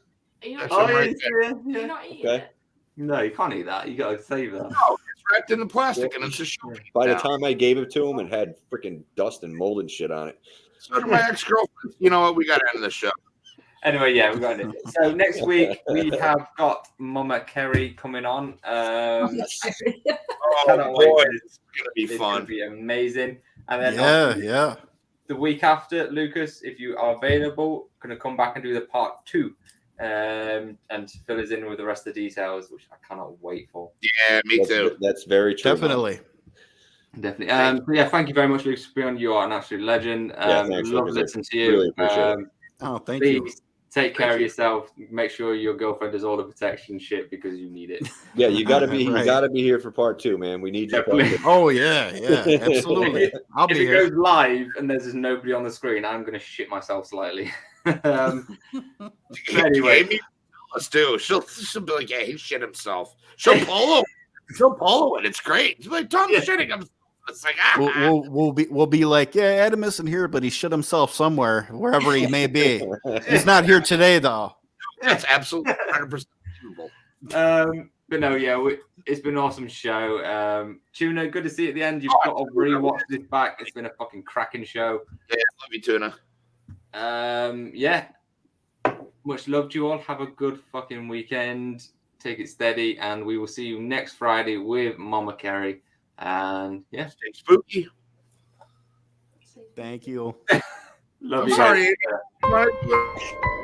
you That's not, him right yeah. you're not eating Okay. it? No, you can't eat that. You got to save that. No, it's wrapped in the plastic, and it's a show. By the time I gave it to him, it had freaking dust and mold and shit on it. So did my ex-girlfriend. You know what? We got to end the show. Anyway, yeah, we got it. So next week we have got Mama Kerry coming on. Oh, Cannot wait. boy. It's going to be It's fun. going to be amazing. And then Yeah. the week after, Lucas, if you are available, going to come back and do the part 2 and fill us in with the rest of the details, which I cannot wait for. Yeah, me too. That's very true. Definitely. Definitely. But yeah, thank you very much, Lucas, for being on. You are an absolute legend. Thanks, love Lucas. listening to you. Really appreciate it. Oh, thank Please you. take care of yourself. Make sure your girlfriend does all the protection shit because you need it. Yeah, you gotta be Right. you gotta be here for part 2, man. We need you. for part Definitely. 2. Oh yeah, absolutely. I'll If be it here. goes live and there's just nobody on the screen, I'm going to shit myself slightly. Anyway. Jamie, let's do. She'll be like, yeah, he shit himself. She'll polo it. It's great. She's like, Tom's shitting himself. It's like, We'll be like, yeah, Adam isn't here, but he shit himself somewhere, wherever he may be. He's not here today, though. that's absolutely 100% achievable. But no, yeah, it's been an awesome show. Tuna, good to see you at the end. You've got to rewatch this back. It's been a fucking cracking show. Yeah, love you, Tuna. Yeah. Much love to you all. Have a good fucking weekend. Take it steady, and we will see you next Friday with Mama Kerry. And yeah, Stay spooky. Thank you. love I'm you sorry. guys. Right.